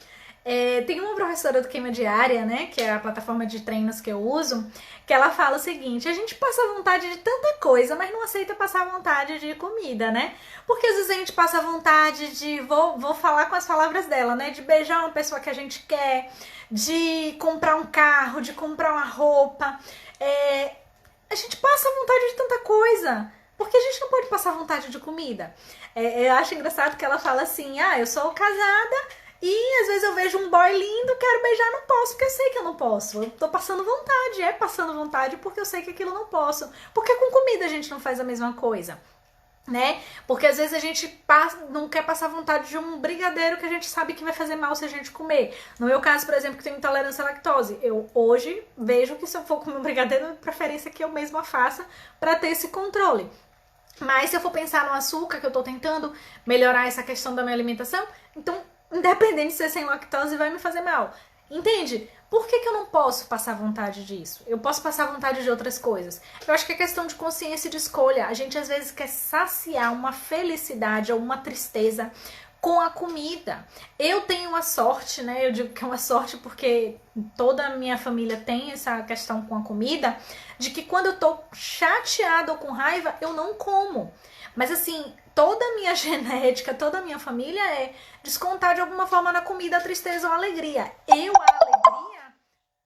Tem uma professora do Queima Diária, né? Que é a plataforma de treinos que eu uso, que ela fala o seguinte: a gente passa vontade de tanta coisa, mas não aceita passar vontade de comida, né? Porque às vezes a gente passa vontade de, vou falar com as palavras dela, né? De beijar uma pessoa que a gente quer, de comprar um carro, de comprar uma roupa. A gente passa vontade de tanta coisa. Porque a gente não pode passar vontade de comida. Eu acho engraçado que ela fala assim: eu sou casada e às vezes eu vejo um boy lindo, quero beijar, não posso, porque eu sei que eu não posso. Eu tô passando vontade, passando vontade porque eu sei que aquilo não posso. Porque com comida a gente não faz a mesma coisa, né? Porque às vezes a gente não quer passar vontade de um brigadeiro que a gente sabe que vai fazer mal se a gente comer. No meu caso, por exemplo, que tenho intolerância à lactose, eu hoje vejo que se eu for comer um brigadeiro, de preferência que eu mesma faça para ter esse controle. Mas se eu for pensar no açúcar, que eu tô tentando melhorar essa questão da minha alimentação, então, independente de ser sem lactose, vai me fazer mal. Entende? Por que eu não posso passar vontade disso? Eu posso passar vontade de outras coisas. Eu acho que é questão de consciência e de escolha. A gente às vezes quer saciar uma felicidade ou uma tristeza com a comida. Eu tenho uma sorte, né? Eu digo que é uma sorte porque toda a minha família tem essa questão com a comida, de que quando eu tô chateada ou com raiva, eu não como. Mas assim, toda a minha genética, toda a minha família é descontar de alguma forma na comida a tristeza ou a alegria. A alegria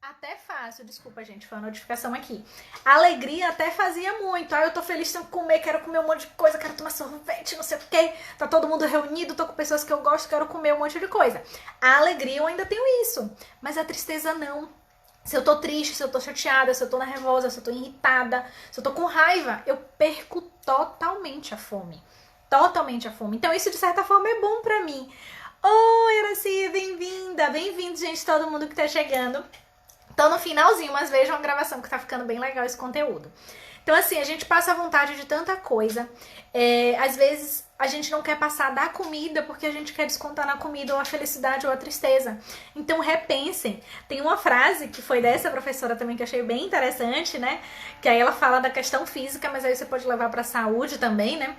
até faço, desculpa gente, foi uma notificação aqui. A alegria até fazia muito. Eu tô feliz, tenho que comer, quero comer um monte de coisa, quero tomar sorvete, não sei o que. Tá todo mundo reunido, tô com pessoas que eu gosto, quero comer um monte de coisa. A alegria eu ainda tenho isso, mas a tristeza não. Se eu tô triste, se eu tô chateada, se eu tô nervosa, se eu tô irritada, se eu tô com raiva, eu perco totalmente a fome. Totalmente a fome. Então isso de certa forma é bom pra mim. Oi, Aracia, bem-vinda. Bem-vindo, gente, todo mundo que tá chegando. Então no finalzinho, mas vejam a gravação que tá ficando bem legal esse conteúdo. Então assim, a gente passa a vontade de tanta coisa. Às vezes a gente não quer passar da comida porque a gente quer descontar na comida ou a felicidade ou a tristeza. Então repensem. Tem uma frase que foi dessa professora também que eu achei bem interessante, né? Que aí ela fala da questão física, mas aí você pode levar pra saúde também, né?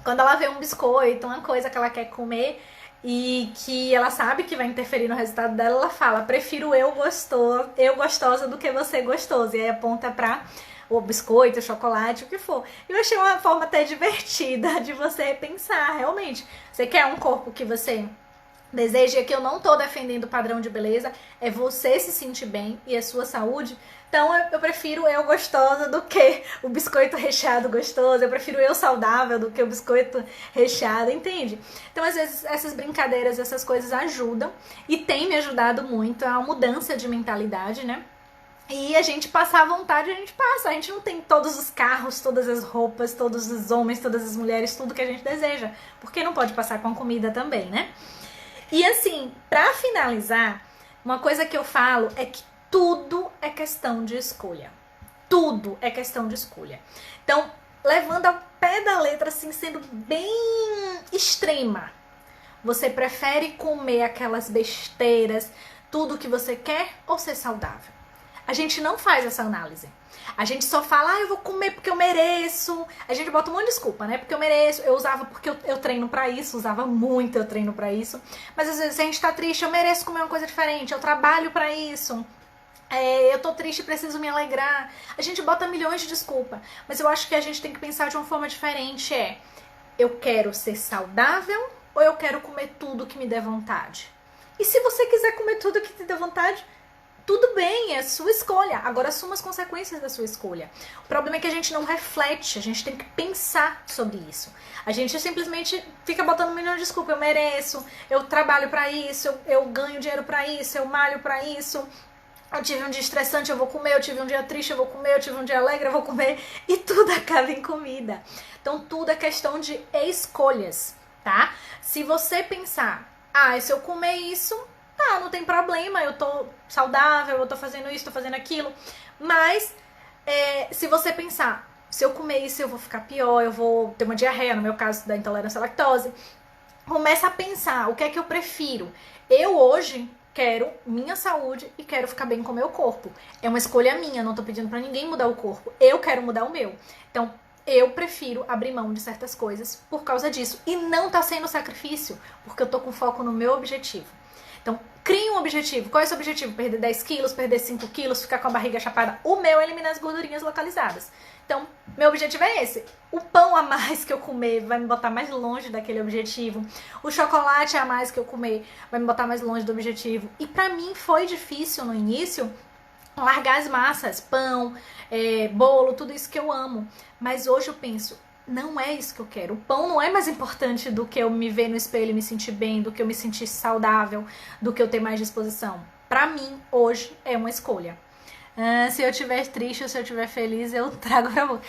Quando ela vê um biscoito, uma coisa que ela quer comer e que ela sabe que vai interferir no resultado dela, ela fala: prefiro eu gostosa do que você gostoso. E aí aponta pra o biscoito, o chocolate, o que for. Eu achei uma forma até divertida de você pensar, realmente. Você quer um corpo que você deseja, que eu não tô defendendo o padrão de beleza, é você se sentir bem e a sua saúde. Então eu prefiro eu gostosa do que o biscoito recheado gostoso, eu prefiro eu saudável do que o biscoito recheado, entende? Então às vezes essas brincadeiras, essas coisas ajudam e tem me ajudado muito a mudança de mentalidade, né? E a gente passar à vontade, a gente passa. A gente não tem todos os carros, todas as roupas, todos os homens, todas as mulheres, tudo que a gente deseja. Porque não pode passar com a comida também, né? E assim, pra finalizar, uma coisa que eu falo é que tudo é questão de escolha. Tudo é questão de escolha. Então, levando ao pé da letra, assim, sendo bem extrema. Você prefere comer aquelas besteiras, tudo que você quer, ou ser saudável? A gente não faz essa análise. A gente só fala, eu vou comer porque eu mereço. A gente bota um monte de desculpa, né? Porque eu mereço, eu usava porque eu treino pra isso, usava muito eu treino pra isso. Mas às vezes a gente tá triste, eu mereço comer uma coisa diferente, eu trabalho pra isso. Eu tô triste, preciso me alegrar. A gente bota milhões de desculpas. Mas eu acho que a gente tem que pensar de uma forma diferente. Eu quero ser saudável ou eu quero comer tudo que me der vontade? E se você quiser comer tudo que te der vontade, tudo bem, é sua escolha. Agora assuma as consequências da sua escolha. O problema é que a gente não reflete, a gente tem que pensar sobre isso. A gente simplesmente fica botando um milhão de desculpas. Eu mereço, eu trabalho pra isso, eu ganho dinheiro pra isso, eu malho pra isso. Eu tive um dia estressante, eu vou comer. Eu tive um dia triste, eu vou comer. Eu tive um dia alegre, eu vou comer. E tudo acaba em comida. Então tudo é questão de escolhas, tá? Se você pensar, se eu comer isso, não tem problema, eu tô saudável, eu tô fazendo isso, tô fazendo aquilo. Mas se você pensar, se eu comer isso eu vou ficar pior, eu vou ter uma diarreia, no meu caso da intolerância à lactose. Começa a pensar, o que é que eu prefiro? Eu hoje quero minha saúde e quero ficar bem com o meu corpo. É uma escolha minha, não tô pedindo pra ninguém mudar o corpo. Eu quero mudar o meu. Então, eu prefiro abrir mão de certas coisas por causa disso. E não tá sendo sacrifício, porque eu tô com foco no meu objetivo. Então, crie um objetivo. Qual é o seu objetivo? Perder 10 quilos, perder 5 quilos, ficar com a barriga chapada? O meu é eliminar as gordurinhas localizadas. Então, meu objetivo é esse. O pão a mais que eu comer vai me botar mais longe daquele objetivo. O chocolate a mais que eu comer vai me botar mais longe do objetivo. E pra mim foi difícil no início largar as massas, pão, bolo, tudo isso que eu amo. Mas hoje eu penso, não é isso que eu quero. O pão não é mais importante do que eu me ver no espelho e me sentir bem, do que eu me sentir saudável, do que eu ter mais disposição. Pra mim, hoje, é uma escolha. Se eu estiver triste ou se eu estiver feliz, eu trago pra você.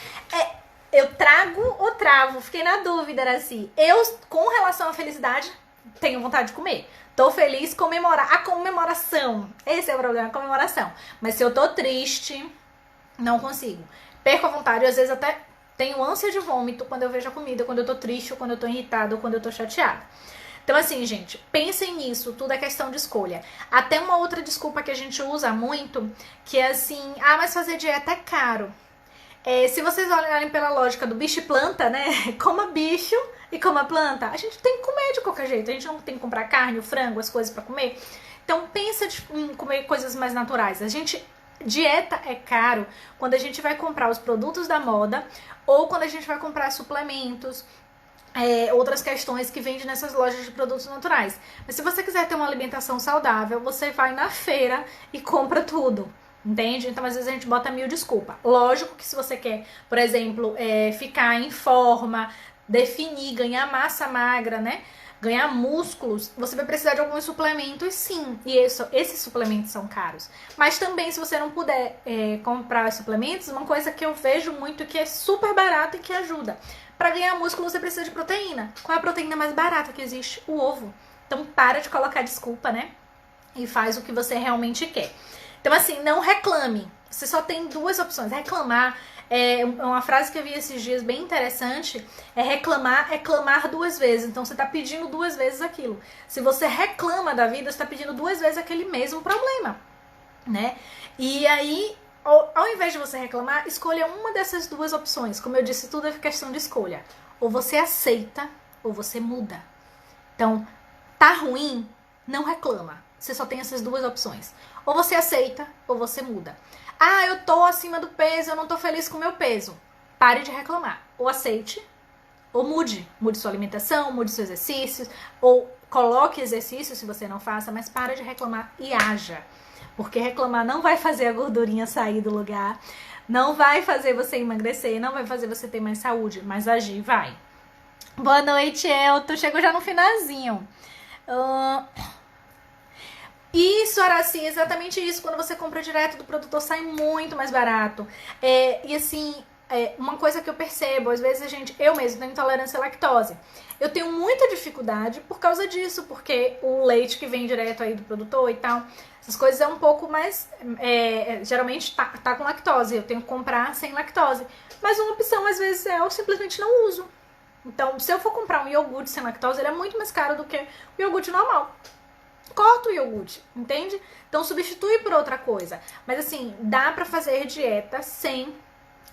Eu trago ou travo? Fiquei na dúvida, Araci. Eu, com relação à felicidade, tenho vontade de comer. Tô feliz, comemorar. A comemoração. Esse é o problema, a comemoração. Mas se eu tô triste, não consigo. Perco a vontade, às vezes até tenho ânsia de vômito quando eu vejo a comida, quando eu tô triste, ou quando eu tô irritada, ou quando eu tô chateada. Então assim, gente, pensem nisso, tudo é questão de escolha. Até uma outra desculpa que a gente usa muito, que é assim, mas fazer dieta é caro. Se vocês olharem pela lógica do bicho e planta, né? Coma bicho e coma planta. A gente tem que comer de qualquer jeito. A gente não tem que comprar carne, o frango, as coisas pra comer. Então pensa em comer coisas mais naturais. Dieta é caro quando a gente vai comprar os produtos da moda ou quando a gente vai comprar suplementos, outras questões que vendem nessas lojas de produtos naturais. Mas se você quiser ter uma alimentação saudável, você vai na feira e compra tudo. Entende? Então, às vezes a gente bota mil desculpa. Lógico que se você quer, por exemplo, ficar em forma, definir, ganhar massa magra, né? Ganhar músculos, você vai precisar de alguns suplementos, sim. E esses suplementos são caros. Mas também, se você não puder comprar suplementos, uma coisa que eu vejo muito que é super barata e que ajuda. Para ganhar músculo, você precisa de proteína. Qual é a proteína mais barata que existe? O ovo. Então, para de colocar desculpa, né? E faz o que você realmente quer. Então, assim, não reclame. Você só tem duas opções. Reclamar é uma frase que eu vi esses dias bem interessante. Reclamar é clamar duas vezes. Então, você está pedindo duas vezes aquilo. Se você reclama da vida, você está pedindo duas vezes aquele mesmo problema, né? E aí, ao invés de você reclamar, escolha uma dessas duas opções. Como eu disse, tudo é questão de escolha. Ou você aceita, ou você muda. Então, tá ruim? Não reclama. Você só tem essas duas opções. Ou você aceita, ou você muda. Ah, eu tô acima do peso, eu não tô feliz com o meu peso. Pare de reclamar. Ou aceite, ou mude. Mude sua alimentação, mude seus exercícios, ou coloque exercícios se você não faça, mas para de reclamar e haja. Porque reclamar não vai fazer a gordurinha sair do lugar, não vai fazer você emagrecer, não vai fazer você ter mais saúde, mas agir vai. Boa noite, Elton. Chegou já no finalzinho. Isso, Araci, exatamente isso. Quando você compra direto do produtor, sai muito mais barato. E assim, uma coisa que eu percebo, às vezes eu mesmo tenho intolerância à lactose. Eu tenho muita dificuldade por causa disso, porque o leite que vem direto aí do produtor e tal, essas coisas é um pouco mais, geralmente tá com lactose, eu tenho que comprar sem lactose. Mas uma opção, às vezes, eu simplesmente não uso. Então, se eu for comprar um iogurte sem lactose, ele é muito mais caro do que o iogurte normal. Corta o iogurte, entende? Então substitui por outra coisa. Mas assim, dá pra fazer dieta sem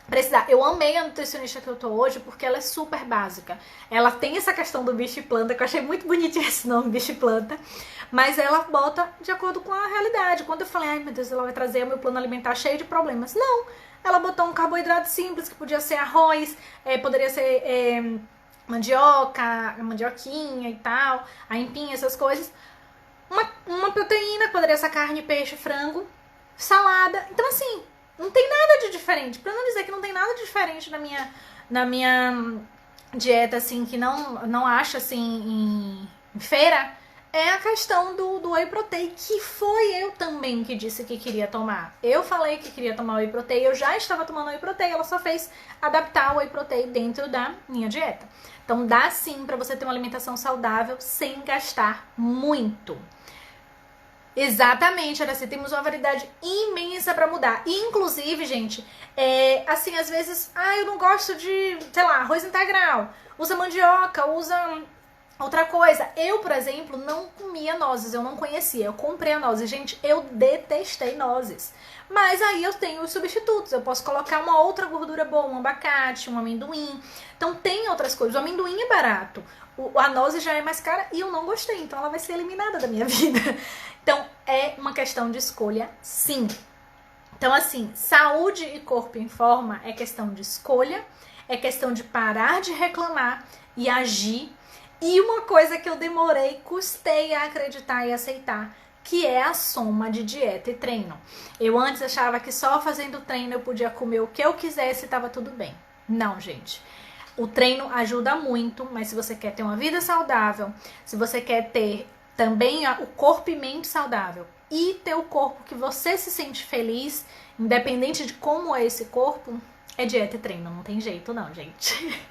precisar. Eu amei a nutricionista que eu tô hoje porque ela é super básica. Ela tem essa questão do bicho e planta, que eu achei muito bonitinho esse nome, bicho e planta. Mas ela bota de acordo com a realidade. Quando eu falei, ai meu Deus, ela vai trazer o meu plano alimentar cheio de problemas. Não, ela botou um carboidrato simples, que podia ser arroz, poderia ser mandioca, mandioquinha e tal, aipim, essas coisas. Uma proteína, poderia ser carne, peixe, frango, salada. Então, assim, não tem nada de diferente. Pra não dizer que não tem nada de diferente na minha dieta, assim, que não acha, assim, em feira, é a questão do whey protein, que foi eu também que disse que queria tomar. Eu falei que queria tomar whey protein, eu já estava tomando whey protein, ela só fez adaptar o whey protein dentro da minha dieta. Então, dá sim pra você ter uma alimentação saudável sem gastar muito. Exatamente, Araci, temos uma variedade imensa pra mudar. E, inclusive, gente, assim, às vezes, eu não gosto de, sei lá, arroz integral. Usa mandioca, usa outra coisa. Eu, por exemplo, não comia nozes, eu não conhecia. Eu comprei a nozes. Gente, eu detestei nozes. Mas aí eu tenho os substitutos. Eu posso colocar uma outra gordura boa, um abacate, um amendoim. Então, tem outras coisas. O amendoim é barato. A noze já é mais cara e eu não gostei. Então, ela vai ser eliminada da minha vida. Então, é uma questão de escolha, sim. Então, assim, saúde e corpo em forma é questão de escolha, é questão de parar de reclamar e agir. E uma coisa que eu custei a acreditar e aceitar, que é a soma de dieta e treino. Eu antes achava que só fazendo treino eu podia comer o que eu quisesse e estava tudo bem. Não, gente. O treino ajuda muito, mas se você quer ter uma vida saudável, se você quer ter também o corpo e mente saudável e ter o corpo que você se sente feliz, independente de como é esse corpo, é dieta e treino. Não tem jeito não, gente.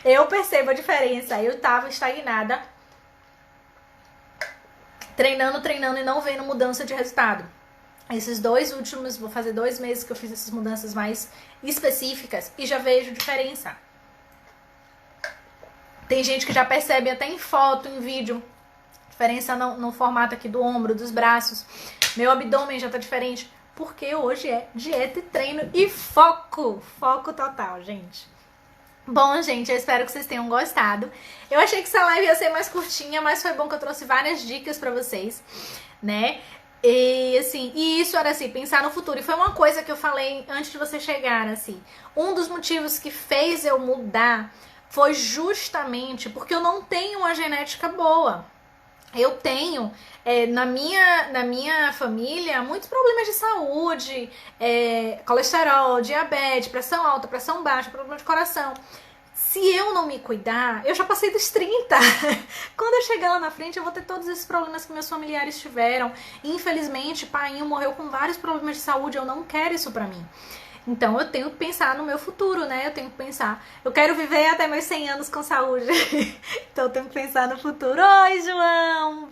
Eu percebo a diferença. Eu tava estagnada, treinando e não vendo mudança de resultado. Esses 2 últimos, vou fazer 2 meses que eu fiz essas mudanças mais específicas e já vejo diferença. Tem gente que já percebe até em foto, em vídeo, diferença no formato aqui do ombro, dos braços. Meu abdômen já tá diferente. porque hoje é dieta e treino e foco total, gente. Bom, gente, eu espero que vocês tenham gostado. Eu achei que essa live ia ser mais curtinha, mas foi bom que eu trouxe várias dicas pra vocês, né? E assim, e isso era assim, pensar no futuro. E foi uma coisa que eu falei antes de você chegar, assim. Um dos motivos que fez eu mudar foi justamente porque eu não tenho uma genética boa. Eu tenho, na minha família, muitos problemas de saúde, colesterol, diabetes, pressão alta, pressão baixa, problema de coração. Se eu não me cuidar, eu já passei dos 30. Quando eu chegar lá na frente, eu vou ter todos esses problemas que meus familiares tiveram. Infelizmente, painho morreu com vários problemas de saúde, eu não quero isso pra mim. Então eu tenho que pensar no meu futuro, né? Eu tenho que pensar, eu quero viver até meus 100 anos com saúde. Então eu tenho que pensar no futuro. Oi, João!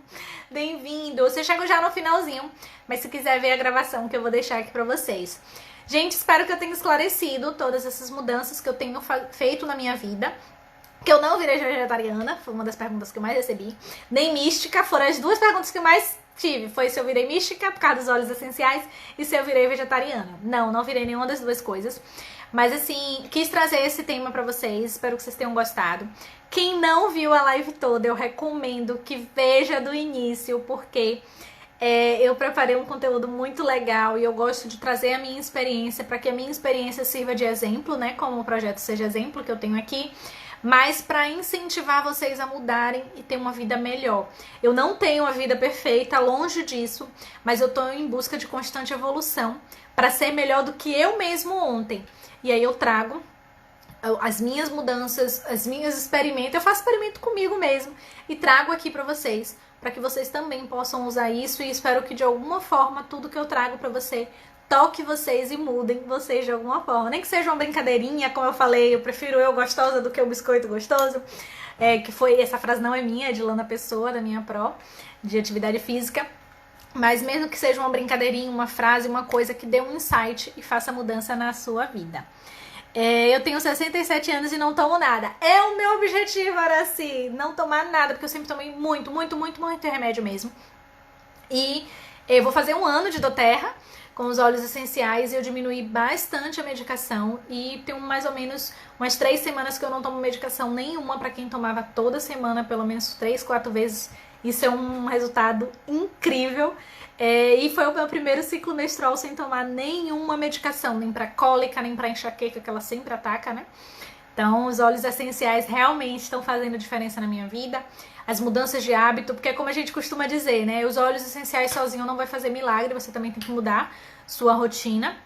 Bem-vindo! Você chegou já no finalzinho, mas se quiser ver a gravação que eu vou deixar aqui pra vocês. Gente, espero que eu tenha esclarecido todas essas mudanças que eu tenho feito na minha vida. Que eu não virei vegetariana, foi uma das perguntas que eu mais recebi. Nem mística, foram as duas perguntas que eu mais tive. Foi se eu virei mística, por causa dos óleos essenciais, e se eu virei vegetariana. Não virei nenhuma das duas coisas. Mas assim, quis trazer esse tema pra vocês, espero que vocês tenham gostado. Quem não viu a live toda, eu recomendo que veja do início, porque eu preparei um conteúdo muito legal e eu gosto de trazer a minha experiência para que a minha experiência sirva de exemplo, né? Como o projeto Seja Exemplo que eu tenho aqui. Mas para incentivar vocês a mudarem e ter uma vida melhor. Eu não tenho uma vida perfeita, longe disso, mas eu tô em busca de constante evolução para ser melhor do que eu mesmo ontem. E aí eu trago as minhas mudanças, as minhas experimentos, eu faço experimento comigo mesmo e trago aqui para vocês, para que vocês também possam usar isso, e espero que de alguma forma tudo que eu trago para você toque vocês e mudem vocês de alguma forma. Nem que seja uma brincadeirinha, como eu falei, eu prefiro eu gostosa do que o biscoito gostoso. Que foi, essa frase não é minha, é de Lana Pessoa, da minha pró, de atividade física. Mas mesmo que seja uma brincadeirinha, uma frase, uma coisa que dê um insight e faça mudança na sua vida. Eu tenho 67 anos e não tomo nada. É o meu objetivo, Araci, não tomar nada, porque eu sempre tomei muito remédio mesmo. E eu vou fazer 1 ano de doTERRA com os óleos essenciais e eu diminuí bastante a medicação e tem mais ou menos umas 3 semanas que eu não tomo medicação nenhuma. Para quem tomava toda semana, pelo menos 3, 4 vezes, isso é um resultado incrível. E foi o meu primeiro ciclo menstrual sem tomar nenhuma medicação, nem para cólica, nem para enxaqueca, que ela sempre ataca, né? Então, os óleos essenciais realmente estão fazendo diferença na minha vida. As mudanças de hábito, porque é como a gente costuma dizer, né? Os óleos essenciais sozinho não vai fazer milagre, você também tem que mudar sua rotina.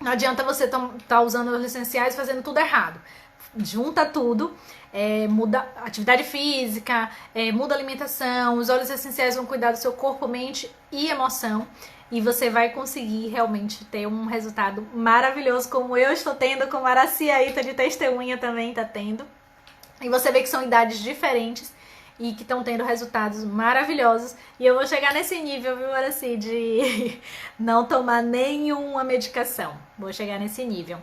Não adianta você tá usando óleos essenciais e fazendo tudo errado. Junta tudo, muda atividade física, muda alimentação. Os óleos essenciais vão cuidar do seu corpo, mente e emoção. E você vai conseguir realmente ter um resultado maravilhoso, como eu estou tendo, como a Araciaíta de Testemunha também está tendo. E você vê que são idades diferentes e que estão tendo resultados maravilhosos. E eu vou chegar nesse nível, viu, Araci, de não tomar nenhuma medicação. Vou chegar nesse nível.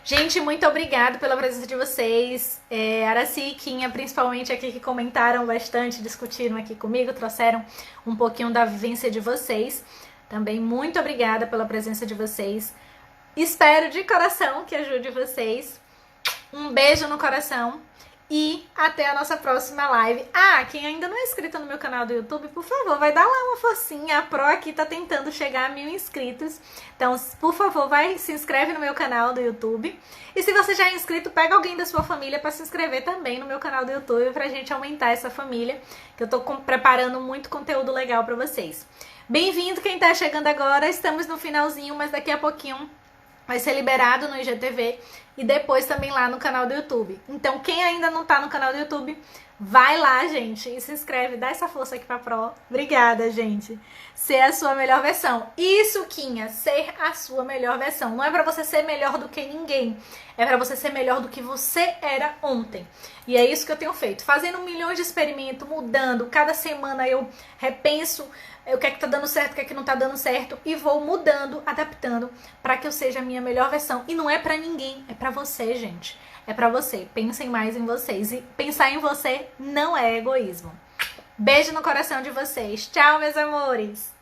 Gente, muito obrigada pela presença de vocês. Araci e Quinha, principalmente aqui, que comentaram bastante, discutiram aqui comigo, trouxeram um pouquinho da vivência de vocês. Também muito obrigada pela presença de vocês. Espero de coração que ajude vocês. Um beijo no coração e até a nossa próxima live. Quem ainda não é inscrito no meu canal do YouTube, por favor, vai dar lá uma forcinha. A Pro aqui tá tentando chegar a 1000 inscritos. Então, por favor, se inscreve no meu canal do YouTube. E se você já é inscrito, pega alguém da sua família para se inscrever também no meu canal do YouTube, pra gente aumentar essa família, que eu tô preparando muito conteúdo legal pra vocês. Bem-vindo quem tá chegando agora, estamos no finalzinho, mas daqui a pouquinho vai ser liberado no IGTV e depois também lá no canal do YouTube. Então quem ainda não tá no canal do YouTube, vai lá, gente, e se inscreve, dá essa força aqui pra Pro. Obrigada, gente. Ser a sua melhor versão. Isso, Quinha, ser a sua melhor versão. Não é pra você ser melhor do que ninguém, é pra você ser melhor do que você era ontem. E é isso que eu tenho feito, fazendo milhões de experimentos, mudando. Cada semana eu repenso o que é que tá dando certo, o que é que não tá dando certo, e vou mudando, adaptando para que eu seja a minha melhor versão. E não é pra ninguém, é pra você, gente. É pra você. Pensem mais em vocês. E pensar em você não é egoísmo. Beijo no coração de vocês. Tchau, meus amores!